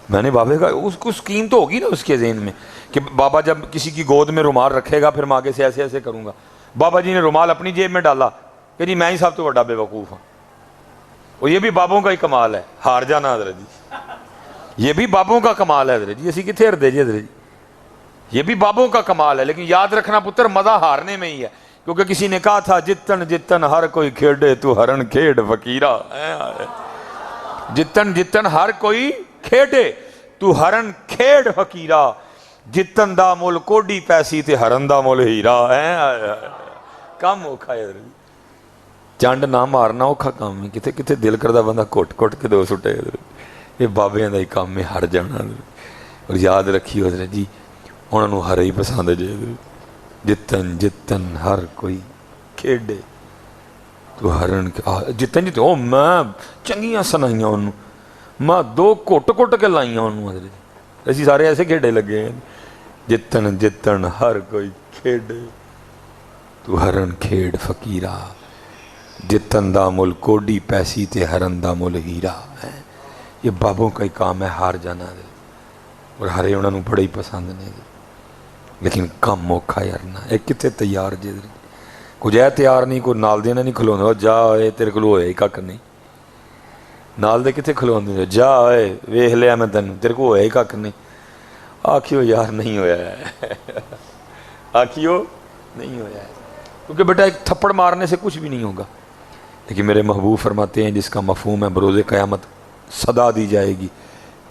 میں نے بابے کا اس کو سکیم تو ہوگی نا اس کے ذہن میں کہ بابا جب کسی کی گود میں رومال رکھے گا پھر میں آگے سے ایسے ایسے کروں گا. بابا جی نے رومال اپنی جیب میں ڈالا کہ جی میں ہی سب تو بڑا بے وقوف ہوں. اور یہ بھی بابوں کا ہی کمال ہے, ہار جانا حضرت جی, یہ بھی بابوں کا کمال ہے حضرت جی, اسی کتنے ہردے جی حضرت جی, یہ بھی بابوں کا کمال ہے. لیکن یاد رکھنا پتر مزہ ہارنے میں ہی ہے, کیونکہ کسی نے کہا تھا جتن جتن ہر کوئی کھیڑے تو ہرن کھیڑ فقیرہ, جتن جتن ہر کوئی کھیڑے تو ہرن کھیڑ فقیرہ, جتن دا مول کوڈی پیسی تے ہرن دا مول ہیرا. کم اوکھا ہے حضرت, چانڈ نہ مارنا اوکھا کام ہے, کتے کتے دل کردا بندہ کوٹ کوٹ کے دو سٹے حضرت. یہ بابیاں دا ہی کام ہے ہر جانا حضرت. اور یاد رکھیو حضرت جی انہوں نے ہر ہی پسند جے حضرت, جتن جتن ہر کوئی کھیڈے تو ہرن جتن جتن. او میں چنگیاں سنائیاں انہوں, میں دو کوٹ کوٹ کے لائیاں انہوں حضرت. اسی سارے ایسے کھیڈے لگے ہیں, جتن جتن ہر کوئی کھیڈے تو ہرن کھیڑ فقیرہ, جتن دا مل کوڈی پیسی تے ہرن دا مل ہیرا. یہ بابوں کا ہی کام ہے ہار جانا دے, اور ہرے انہوں نے بڑے ہی پسند نے دے. لیکن کم موقع یارنا ایک کتے تیار جے دے, کچھ ہے تیار نہیں, کوئی نال دینا نہیں کھلونا, جا اے تیرے کو ہوئے کک نہیں, نال دے کتے کھلونے, جا اے ویخ لیا میں تینوں تیرے کو ہوئے کک نہیں. آکھیو یار نہیں ہویا ہے, آکھیو نہیں ہویا ہے, کیونکہ بیٹا ایک تھپڑ مارنے سے کچھ بھی نہیں ہوگا. لیکن میرے محبوب فرماتے ہیں جس کا مفہوم ہے بروز قیامت صدا دی جائے گی,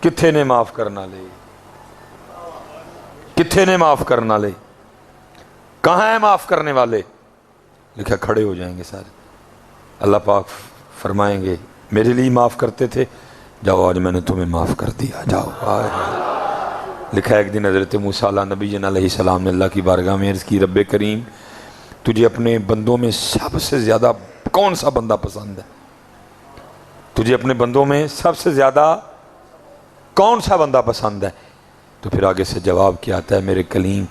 کتھے نے معاف کرنا لے, کتھے نے معاف کرنا لے, کہاں ہیں معاف کرنے والے. لکھا کھڑے ہو جائیں گے سارے, اللہ پاک فرمائیں گے میرے لیے معاف کرتے تھے, جاؤ آج میں نے تمہیں معاف کر دیا, جاؤ. لکھا ایک دن حضرت موسیٰ نبی جن علیہ السلام نے اللہ کی بارگاہ میں عرض کی, رب کریم تجھے اپنے بندوں میں سب سے زیادہ کون سا بندہ پسند ہے, تجھے اپنے بندوں میں سب سے زیادہ کون سا بندہ پسند ہے. تو پھر آگے سے جواب کیا آتا ہے, میرے کلیم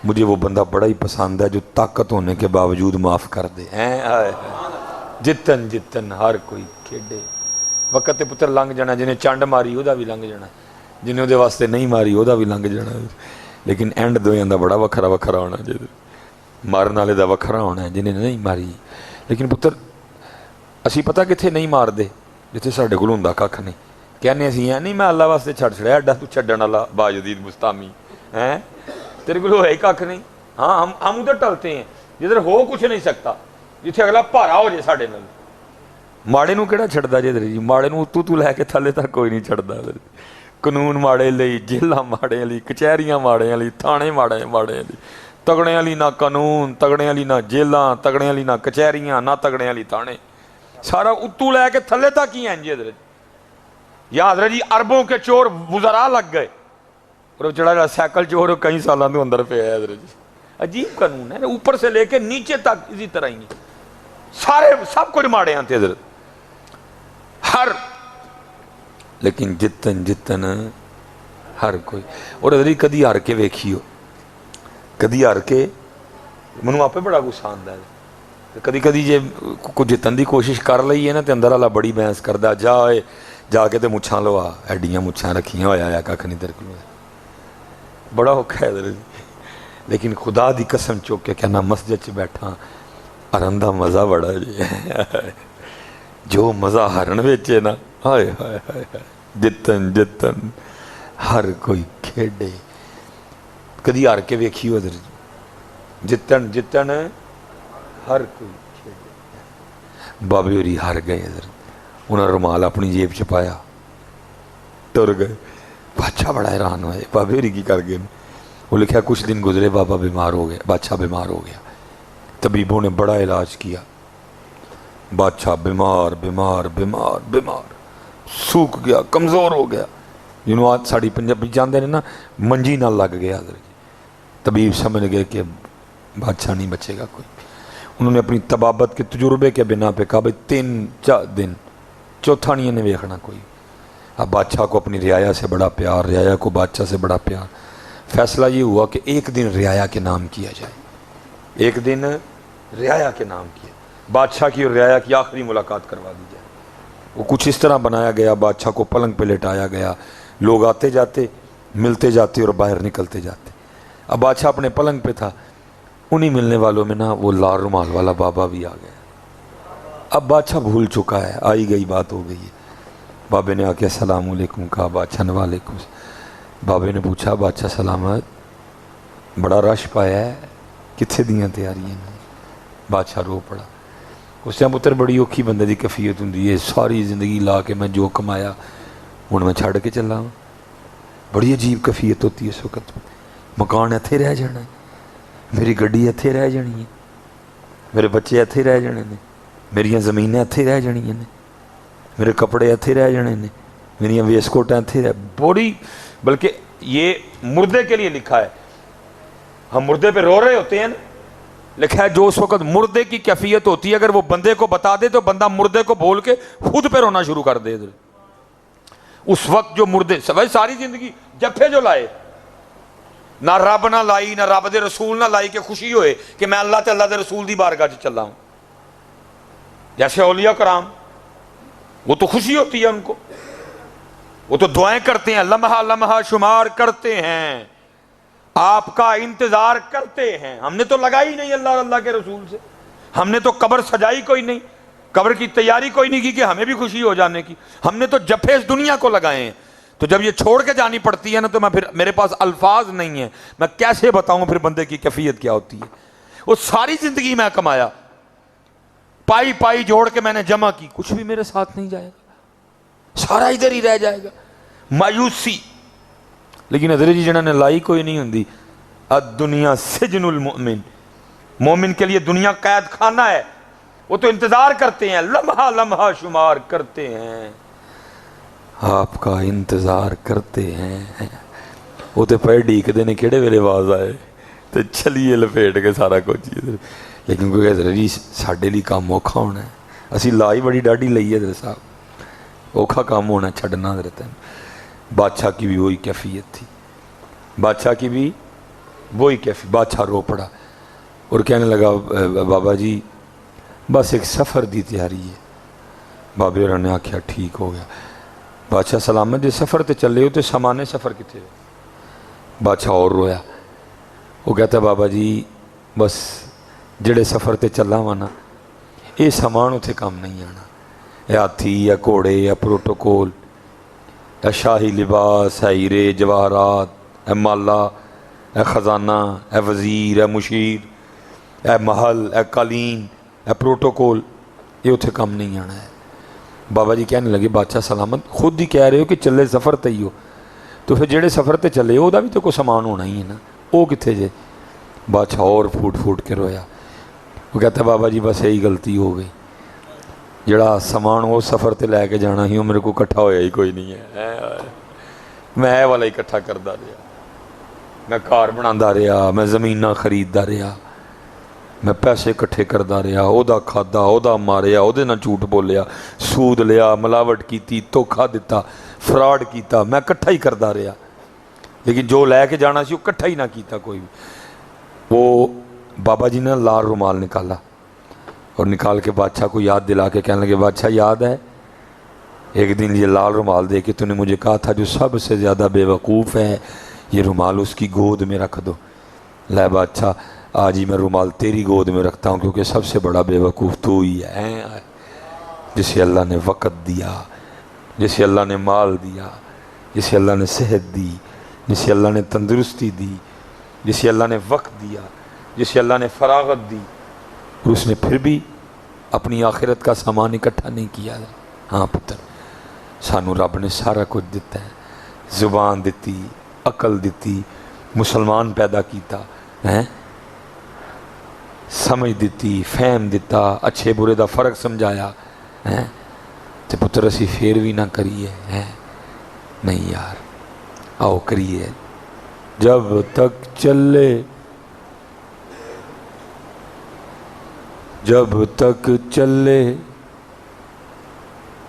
مجھے وہ بندہ بڑا ہی پسند ہے جو طاقت ہونے کے باوجود معاف کر دے. جتن جتن ہر کوئی کھیڈے, وقت پتر لنگ جانا, جنہیں چانڈ ماری وہ بھی لنگ جانا, جنہیں وہ واسطے نہیں ماری وہ بھی لنگ جانا. لیکن اینڈ دویاں دا بڑا وکھرا وکھرا ہونا, جی مارن والے دا وکھرا ہونا ہے جنہیں نہیں ماری. لیکن پتر اسی پتہ کتنے نہیں مار دے, جتنے ساڈے کول ہوندا کھ نہیں, کہنے اسی ہیں نہیں میں اللہ واسطے چھڑ چھڑیا اڈا تو چھڈن والا باجدید مستامی ہیں, تیرے کول ہوئے کھ نہیں. ہاں ہم ادھر ٹلتے ہیں جدھر ہو کچھ نہیں سکتا, جتھے اگلا بھارا ہو جائے ساڈے نال. ماڑے نو کیڑا چھڑدا جے جی, ماڑے نو تو لے کے تھلے تک کوئی نہیں چھڑدا. قانون ماڑے لئی, جیلاں ماڑے لئی, کچہریاں ماڑے لئی, تھانے ماڑے لئی, تگڑے والی نہ قانون, تگڑے والی نہ جیلاں, تگڑے والی نہ کچہریاں, نہ تگڑے والی تھانے, سارا اتو لے کے تھلے تک ہی ہیں جی حضرت. یا حضرت جی اربوں کے چور وزراء لگ گئے, اور جڑا سائیکل چور کئی سالوں تو اندر پہ ہے حضرت جی. عجیب قانون ہے, اوپر سے لے کے نیچے تک اسی طرح ہی سارے سب کچھ ماڑے ہیں حضرت ہر. لیکن جتن جتن ہر کوئی. اور حضرت کدی ہار کے ویکھیو, کدی ہار کے منو آپ بڑا غصہ آتا ہے. کدی کدی جے کچھ جتن دی کوشش کر لئی ہے نا, تے اندر والا بڑی بحث کردا, جا کے تے مچھاں لوا, ایڈیاں مچھاں رکھیاں ہویا ہے کھ نہیں تیرے کول, بڑا اوکھا ہے حضرت. لیکن خدا دی قسم چوک کے کہنا مسجد چ بیٹھا, ہرن دا مزہ بڑا جی, جو مزہ ہرن وچ ہے نا, ہائے ہائے ہائے, جتن جتن ہر کوئی کھیڈے. کدی ہار کے ویکھیو حضرت, جتن جتن ہر کوئی کھیڈے. بابے ہوری ہار گئے حضرت, انہاں رومال اپنی جیب چ پایا, ٹر گئے. بادشاہ بڑا حیران ہوئے, بابے ہوری کی کر گئے. وہ لکھا کچھ دن گزرے, بابا بیمار ہو گیا, بادشاہ بیمار ہو گیا. طبیبوں نے بڑا علاج کیا, بادشاہ بیمار بیمار بیمار بیمار سوکھ گیا, کمزور ہو گیا. جنہوں آج ساڑی پنجابی جاندے نے نا, منجی نہ لگ گیا. طبیب سمجھ گئے کہ بادشاہ نہیں بچے گا کوئی. انہوں نے اپنی طبابت کے تجربے کے بنا پہ کہا بھائی 3-4 دن, چوتھا نہیں انہیں ویکھنا کوئی. اب بادشاہ کو اپنی رعایا سے بڑا پیار, رعایا کو بادشاہ سے بڑا پیار. فیصلہ یہ ہوا کہ ایک دن رعایا کے نام کیا جائے, ایک دن رعایا کے نام کیا, بادشاہ کی اور رعایا کی آخری ملاقات کروا دی جائے. وہ کچھ اس طرح بنایا گیا, بادشاہ کو پلنگ پہ لٹایا گیا, لوگ آتے جاتے, ملتے جاتے اور باہر نکلتے جاتے. اب بادشاہ اپنے پلنگ پہ تھا, انہی ملنے والوں میں نا وہ لال رومال والا بابا بھی آ گیا. اب بادشاہ بھول چکا ہے, آئی گئی بات ہو گئی ہے. بابے نے آ کے السلام علیکم کہا, بادشاہ نے وعلیکم. بابے نے پوچھا بادشاہ سلامت, بڑا رش پایا ہے, کتنے دیاں تیاریاں نے؟ بادشاہ رو پڑا. اس نے پتر بڑی اوکھی بندے دی کیفیت ہوندی ہے, ساری زندگی لا کے میں جو کمایا ہن میں چھڑ کے چلا ہوں. بڑی عجیب کیفیت ہوتی ہے اس وقت. مکان اتھے رہ جانا ہے, میری گڈی اتھے رہ جانی ہے, میرے بچے اتھے رہ جانے نے, میریاں زمینیں اتھے رہ جانیاں نے, میرے کپڑے اتھے رہ جانے نے, میریاں ویسکوٹیں اتھے رہ. بڑی, بلکہ یہ مردے کے لیے لکھا ہے. ہم مردے پہ رو رہے ہوتے ہیں نا, لکھا ہے جو اس وقت مردے کی کیفیت ہوتی ہے اگر وہ بندے کو بتا دے تو بندہ مردے کو بول کے خود پہ رونا شروع کر دے. اس وقت جو مردے ساری زندگی جفے جو لائے, نہ رب نہ لائی, نہ رب دے رسول نہ لائی کہ خوشی ہوئے کہ میں اللہ تے اللہ دے رسول دی بارگاہ چلا ہوں. جیسے اولیاء کرام, وہ تو خوشی ہوتی ہے ان کو, وہ تو دعائیں کرتے ہیں, لمحہ لمحہ شمار کرتے ہیں, آپ کا انتظار کرتے ہیں. ہم نے تو لگائی نہیں اللہ اور اللہ کے رسول سے, ہم نے تو قبر سجائی کوئی نہیں, قبر کی تیاری کوئی نہیں کی کہ ہمیں بھی خوشی ہو جانے کی. ہم نے تو جفے اس دنیا کو لگائے ہیں. تو جب یہ چھوڑ کے جانی پڑتی ہے نا تو میں پھر, میرے پاس الفاظ نہیں ہیں, میں کیسے بتاؤں پھر بندے کی کیفیت کیا ہوتی ہے. وہ ساری زندگی میں کمایا, پائی پائی جوڑ کے میں نے جمع کی, کچھ بھی میرے ساتھ نہیں جائے گا, سارا ادھر ہی رہ جائے گا. مایوسی. لیکن حضرت جی جنہوں نے لائی کوئی نہیں ہوندی. الدنیا سجن المؤمن, مومن کے لیے دنیا قید خانہ ہے. وہ تو انتظار کرتے ہیں, لمحہ لمحہ شمار کرتے ہیں, آپ کا انتظار کرتے ہیں. وہ تو پہ ڈیکتے نے کہڑے ویلے آواز آئے تو چلیے لپیٹ کے سارا کچھ. لیکن کوئی حضرت جی ساڈے لیے کام اوکھا ہونا ہے, اسی لائی بڑی ڈاڈی لئی ہے حضرت صاحب, اوکھا کام ہونا چھڑنا حضرت. بادشاہ کی بھی وہی کیفیت تھی, بادشاہ کی بھی وہی کیفیت. بادشاہ رو پڑا اور کہنے لگا بابا جی بس ایک سفر دی تیاری ہے. بابے اور نے آکھیا ٹھیک ہو گیا. بادشاہ سلامت جی سفر تے چلے ہو تو سامانے سفر کتے ہو؟ بادشاہ اور رویا. وہ کہتا بابا جی بس جڑے سفر تے چلا ہوا نا یہ سامان اتنے کام نہیں آنا, یا ہاتھی یا گھوڑے یا پروٹوکول, اے شاہی لباس, اے ہیرے جواہرات, اے مالا, اے خزانہ, اے وزیر, اے مشیر, اے محل, اے قالین, اے پروٹوکول, یہ اتنے کام نہیں آنا ہے. بابا جی کہنے لگے بادشاہ سلامت خود ہی کہہ رہے ہو کہ چلے سفر تے ہی ہو, تو پھر جڑے سفر تے چلے ہو دا بھی تو کوئی سامان ہونا ہی ہے نا, وہ کتنے جے؟ بادشاہ اور پھوٹ پھوٹ کے رویا. وہ کہتا ہے بابا جی بس یہی غلطی ہو گئی, جڑا سامان وہ سفر تے لے کے جانا ہی وہ میرے کو کٹھا ہویا ہی کوئی نہیں ہے. میں والا ہی کٹھا کردا رہا, میں کار بنادا رہا, میں زمیناں خریددا رہا, میں پیسے کٹھے کردا رہا, او دا کھادا, او دا ماریا, او دے نہ جھوٹ بولیا, سود لیا, ملاوٹ کیتی, دھوکھا دیتا, فراڈ کیتا, میں کٹھا ہی کردا رہا. لیکن جو لے کے جانا سی وہ کٹھا ہی نہ کیتا کوئی بھی. وہ بابا جی نے لال رومال نکالا اور نکال کے بادشاہ کو یاد دلا کے کہنے لگے بادشاہ یاد ہے ایک دن یہ لال رومال دے کے تو نے مجھے کہا تھا جو سب سے زیادہ بے وقوف ہے یہ رومال اس کی گود میں رکھ دو. لے بادشاہ آج ہی میں رومال تیری گود میں رکھتا ہوں کیونکہ سب سے بڑا بے وقوف تو ہی ہے, جسے اللہ نے وقت دیا, جسے اللہ نے مال دیا, جسے اللہ نے صحت دی, جسے اللہ نے تندرستی دی, جسے اللہ نے وقت دیا, جسے اللہ نے فراغت دی, اور اس نے پھر بھی اپنی آخرت کا سامان اکٹھا نہیں کیا. ہاں پتر سانو رب نے سارا کچھ دیتا ہے, زبان دیتی، عقل دیتی، مسلمان پیدا کیتا ہیں، سمجھ دیتی، فہم دیتا، اچھے برے دا فرق سمجھایا ہیں، تے پتر اسی پھر بھی نہ کریے ہیں؟ نہیں یار، آؤ کریے۔ جب تک چلے، جب تک چلے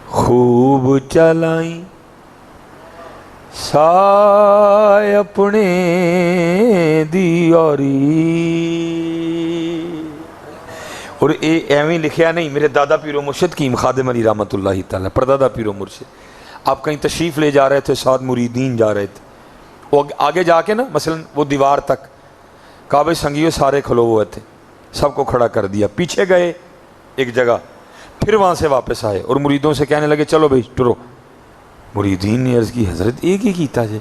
خوب چلائیں سائے اپنے دی اوری۔ اور اے ایویں لکھیا نہیں، میرے دادا پیر و مرشد کیم خادم علی رحمۃ اللہ تعالی، پردادا پیر و مرشد، آپ کہیں تشریف لے جا رہے تھے، ساتھ مریدین جا رہے تھے، وہ آگے جا کے نا مثلا وہ دیوار تک کعبے سنگیوں سارے کھلو ہوئے تھے، سب کو کھڑا کر دیا، پیچھے گئے ایک جگہ، پھر وہاں سے واپس آئے اور مریدوں سے کہنے لگے چلو بھائی ٹرو۔ مریدین نے عرض کی حضرت ایک ہی کیتا جے،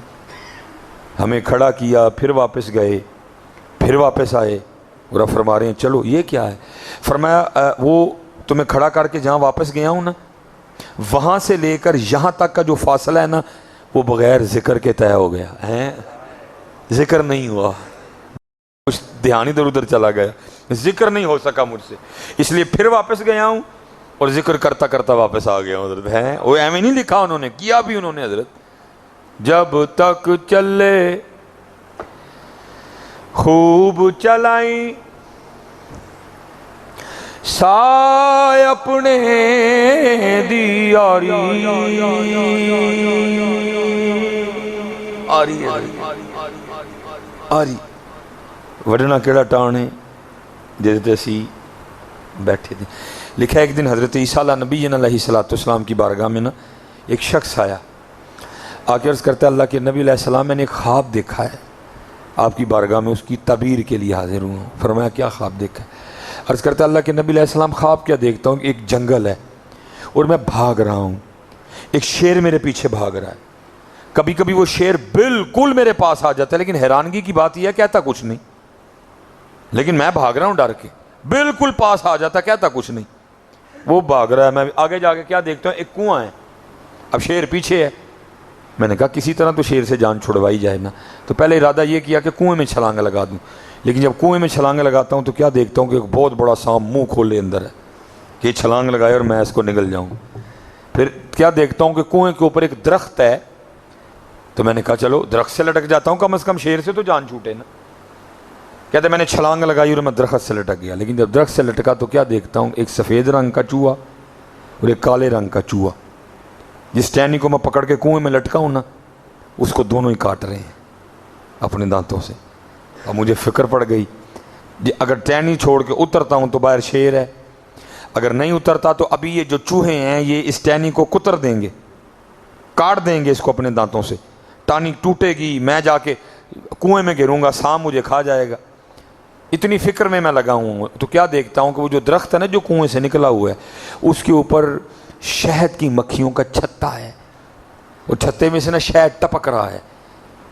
ہمیں کھڑا کیا، پھر واپس گئے، پھر واپس آئے، اور اب فرما رہے ہیں چلو یہ کیا ہے؟ فرمایا وہ تمہیں کھڑا کر کے جہاں واپس گیا ہوں نا، وہاں سے لے کر یہاں تک کا جو فاصلہ ہے نا، وہ بغیر ذکر کے طے ہو گیا ہے، ذکر نہیں ہوا، کچھ دھیان ادھر ادھر چلا گیا، ذکر نہیں ہو سکا مجھ سے، اس لیے پھر واپس گیا ہوں اور ذکر کرتا کرتا واپس آ گیا ہوں حضرت ہے۔ وہ ایویں نہیں لکھا انہوں نے، کیا بھی انہوں نے حضرت، جب تک چلے خوب چلائیں سائے اپنے دی آری آری آری وڈنا کیڑا ٹانے جیسے اسی بیٹھے تھے۔ لکھا ہے ایک دن حضرت عیسیٰ علیہ نبی علیہ السلام کی بارگاہ میں نا ایک شخص آیا، آ کے عرض کرتا ہے اللہ کے نبی علیہ السلام میں نے ایک خواب دیکھا ہے، آپ کی بارگاہ میں اس کی تعبیر کے لیے حاضر ہوں۔ فرمایا کیا خواب دیکھا ہے؟ عرض کرتا ہے اللہ کے نبی علیہ السلام خواب کیا دیکھتا ہوں، ایک جنگل ہے اور میں بھاگ رہا ہوں، ایک شیر میرے پیچھے بھاگ رہا ہے، کبھی کبھی وہ شیر بالکل میرے پاس آ جاتا ہے، لیکن حیرانگی کی بات یہ ہے کہتا کچھ نہیں، لیکن میں بھاگ رہا ہوں ڈر کے، بالکل پاس آ جاتا کہتا کچھ نہیں، وہ بھاگ رہا ہے، میں آگے جا کے کیا دیکھتا ہوں، ایک کنواں ہے، اب شیر پیچھے ہے، میں نے کہا کسی طرح تو شیر سے جان چھڑوائی جائے نا، تو پہلے ارادہ یہ کیا کہ کنویں میں چھلانگ لگا دوں، لیکن جب کنویں میں چھلانگ لگاتا ہوں تو کیا دیکھتا ہوں کہ ایک بہت بڑا سانپ منہ کھولے اندر ہے کہ یہ چھلانگ لگائے اور میں اس کو نگل جاؤں۔ پھر کیا دیکھتا ہوں کہ کنویں کے اوپر ایک درخت ہے، تو میں نے کہا چلو درخت سے لٹک جاتا ہوں، کم از کم شیر سے تو جان چھوٹے نا۔ کہتے میں نے چھلانگ لگائی اور میں درخت سے لٹک گیا، لیکن جب درخت سے لٹکا تو کیا دیکھتا ہوں، ایک سفید رنگ کا چوہا اور ایک کالے رنگ کا چوہا، جس ٹہنی کو میں پکڑ کے کنویں میں لٹکا ہوں نا، اس کو دونوں ہی کاٹ رہے ہیں اپنے دانتوں سے۔ اب مجھے فکر پڑ گئی، اگر ٹہنی چھوڑ کے اترتا ہوں تو باہر شیر ہے، اگر نہیں اترتا تو ابھی یہ جو چوہے ہیں یہ اس ٹہنی کو کتر دیں گے، کاٹ دیں گے اس کو اپنے دانتوں سے، ٹہنی ٹوٹے گی، میں جا کے کنویں میں گروں گا، سانپ مجھے کھا جائے گا۔ اتنی فکر میں لگا ہوں تو کیا دیکھتا ہوں کہ وہ جو درخت ہے نا جو کنویں سے نکلا ہوا ہے، اس کے اوپر شہد کی مکھیوں کا چھتا ہے، وہ چھتے میں سے نا شہد ٹپک رہا ہے،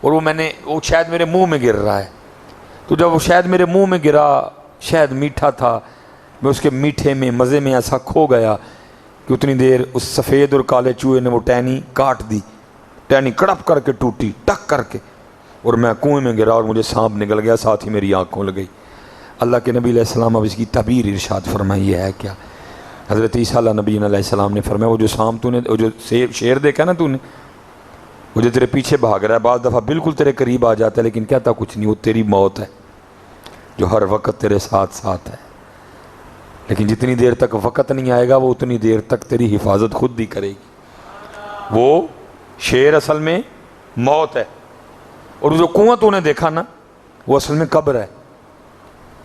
اور وہ شہد میرے منہ میں گر رہا ہے۔ تو جب وہ شہد میرے منہ میں گرا، شہد میٹھا تھا، میں اس کے میٹھے میں مزے میں ایسا کھو گیا کہ اتنی دیر اس سفید اور کالے چوہے نے وہ ٹہنی کاٹ دی، ٹہنی کڑپ کر کے ٹوٹی ٹک کر کے، اور میں کنویں میں گرا اور مجھے سانپ نکل گیا، ساتھ ہی میری آنکھ کھل گئی۔ اللہ کے نبی علیہ السلام اب اس کی تعبیر ارشاد فرمائی ہے کیا؟ حضرت عیسیٰ علیہ نبی علیہ السلام نے فرمایا وہ جو سانپ تو نے، وہ جو شیر دیکھا نا تو نے، وہ جو تیرے پیچھے بھاگ رہا ہے، بعض دفعہ بالکل تیرے قریب آ جاتا ہے لیکن کہتا کچھ نہیں، وہ تیری موت ہے جو ہر وقت تیرے ساتھ ساتھ ہے، لیکن جتنی دیر تک وقت نہیں آئے گا وہ اتنی دیر تک تیری حفاظت خود بھی کرے گی۔ وہ شیر اصل میں موت ہے، اور جو کنواں تو نے دیکھا نا وہ اصل میں قبر ہے،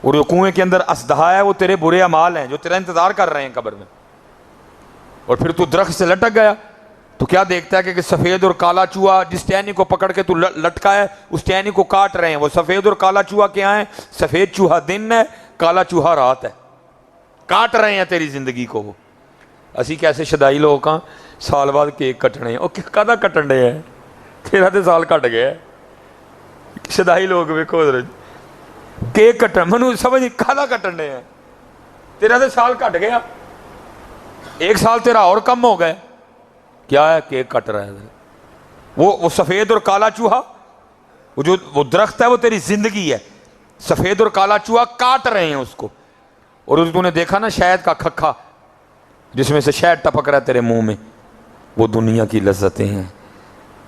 اور جو کنویں کے اندر اسدہا ہے وہ تیرے برے اعمال ہیں جو تیرا انتظار کر رہے ہیں قبر میں۔ اور پھر تو درخت سے لٹک گیا تو کیا دیکھتا ہے کہ سفید اور کالا چوہا جس ٹہنی کو پکڑ کے تو لٹکا ہے اس ٹہنی کو کاٹ رہے ہیں۔ وہ سفید اور کالا چوہا کیا ہے؟ سفید چوہا دن ہے، کالا چوہا رات ہے، کاٹ رہے ہیں تیری زندگی کو۔ وہ اسی کیسے شدائی لوگ کہاں سال بعد کیک کٹنے ہیں، وہ کدا کٹن ڈے ہیں، تیرا تے سال کٹ گیا ہے۔ شدائی لوگ ویکھو کیک کٹن، منو سمجھ کدا کٹن ڈے ہیں، تیرا تے سال کٹ گیا، ایک سال تیرا اور کم ہو گیا، کیا ہے؟ کیک کٹ رہا ہے۔ وہ سفید اور کالا چوہا، وہ درخت ہے، وہ تیری زندگی ہے. سفید اور کالا چوہا کاٹ رہے ہیں اس کو، اور تو نے دیکھا نا شہد کا کھکھا جس میں سے شہد ٹپک رہا ہے تیرے منہ میں، وہ دنیا کی لذتیں ہیں.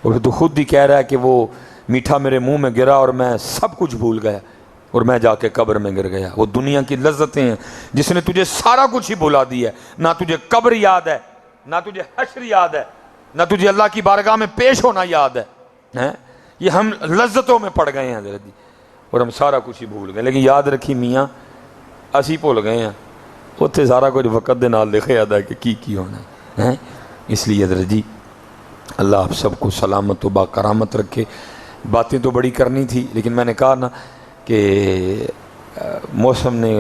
اور تو خود ہی کہہ رہا ہے کہ وہ میٹھا میرے منہ میں گرا اور میں سب کچھ بھول گیا اور میں جا کے قبر میں گر گیا. وہ دنیا کی لذتیں ہیں جس نے تجھے سارا کچھ ہی بھلا دیا ہے. نہ تجھے قبر یاد ہے، نہ تجھے حشر یاد ہے، نہ تجھے اللہ کی بارگاہ میں پیش ہونا یاد ہے. یہ ہم لذتوں میں پڑ گئے ہیں حضرت جی، اور ہم سارا کچھ ہی بھول گئے. لیکن یاد رکھی میاں، اسی بھول گئے ہیں اتنے سارا کچھ وقت دے نال لکھا یاد ہے کہ کی ہونا ہے. اس لیے حضرت جی اللہ آپ سب کو سلامت و باکرامت رکھے. باتیں تو بڑی کرنی تھی، لیکن میں نے کہا نا کہ موسم نے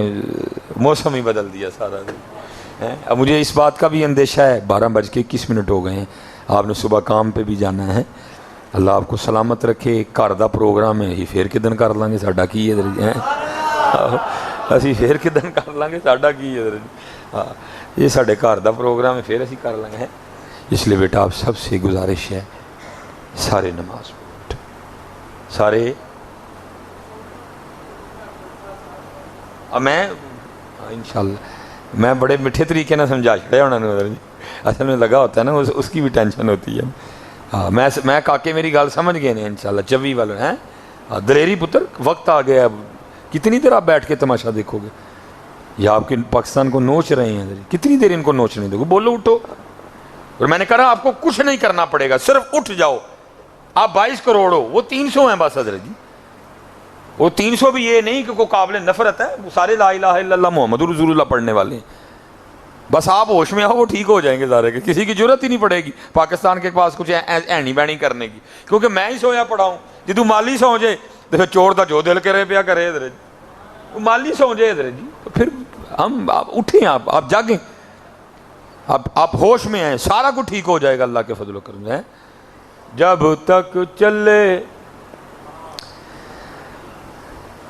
موسم ہی بدل دیا سارا. اب مجھے اس بات کا بھی اندیشہ ہے 12:21 ہو گئے ہیں، آپ نے صبح کام پہ بھی جانا ہے. اللہ آپ کو سلامت رکھے. گھر دا پروگرام ہے یہ پھر کدن کر لیں گے، ساڈا کی ہے اسی پھر کدن کر لیں گے، ساڈا کی ہے. ہاں یہ ساڈے گھر دا پروگرام ہے، پھر اسی کر لیں گے. اس لیے بیٹا آپ سب سے گزارش ہے سارے نماز پڑھو، سارے. میں انشاءاللہ میں بڑے میٹھے طریقے نہ سمجھا چھڑیا انہوں نے، اصل میں لگا ہوتا ہے نا اس کی بھی ٹینشن ہوتی ہے. ہاں میں کاکے میری گل سمجھ گئے ہیں انشاءاللہ. 24 والے ہیں دلیری پتر، وقت آ گیا. اب کتنی دیر آپ بیٹھ کے تماشا دیکھو گے؟ یا آپ کے پاکستان کو نوچ رہے ہیں، کتنی دیر ان کو نوچنے دو گے؟ بولو اٹھو. اور میں نے کہا آپ کو کچھ نہیں کرنا پڑے گا، صرف اٹھ جاؤ. آپ 22 کروڑ ہو، وہ 300 ہیں بس حضرت جی. وہ 300 بھی یہ نہیں کہ کوئی قابل نفرت ہے، وہ سارے لا الہ الا اللہ محمد رسول اللہ پڑھنے والے ہیں. بس آپ ہوش میں آؤ، وہ ٹھیک ہو جائیں گے سارے کے. کسی کی ضرورت ہی نہیں پڑے گی پاکستان کے پاس کچھ اینی بینی کرنے کی، کیونکہ میں ہی سویا پڑا ہوں. جی تو مالی سو جائے تو پھر چور دا جو دل کرے پیا کرے حضرت جی. مالی سو جائے حضرت جی، تو پھر ہم اٹھیں، آپ جاگیں، آپ ہوش میں ہیں، سارا کچھ ٹھیک ہو جائے گا اللہ کے فضل و کرم سے. جب تک چلے،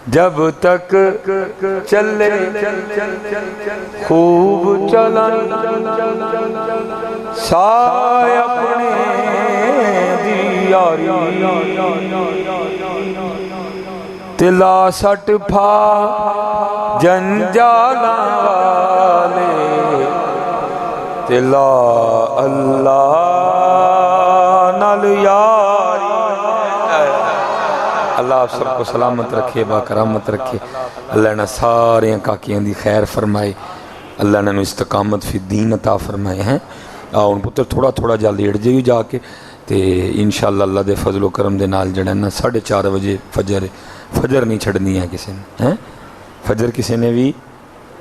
جب تک چلے خوب چلن سائے اپنے دیاری، تلا سٹ پھا جنجالاں والے، تلا اللہ نال یاری. اللہ آپ سب کو سلامت رکھے، باکرامت رکھے. اللہ نے سارے کاکیاں دی خیر فرمائے. اللہ نے استقامت فی الدین عطا فرمائے ہیں. آؤ پتر تھوڑا تھوڑا جا لیٹ جائیو جا کے، تے انشاءاللہ اللہ دے فضل و کرم دے نال جڑا نا 4:30 بجے فجر نہیں چھڑنی ہے کسی نے، فجر کسی نے بھی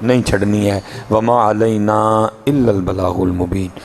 نہیں چھڑنی ہے. وما علینا الا البلاغ المبین.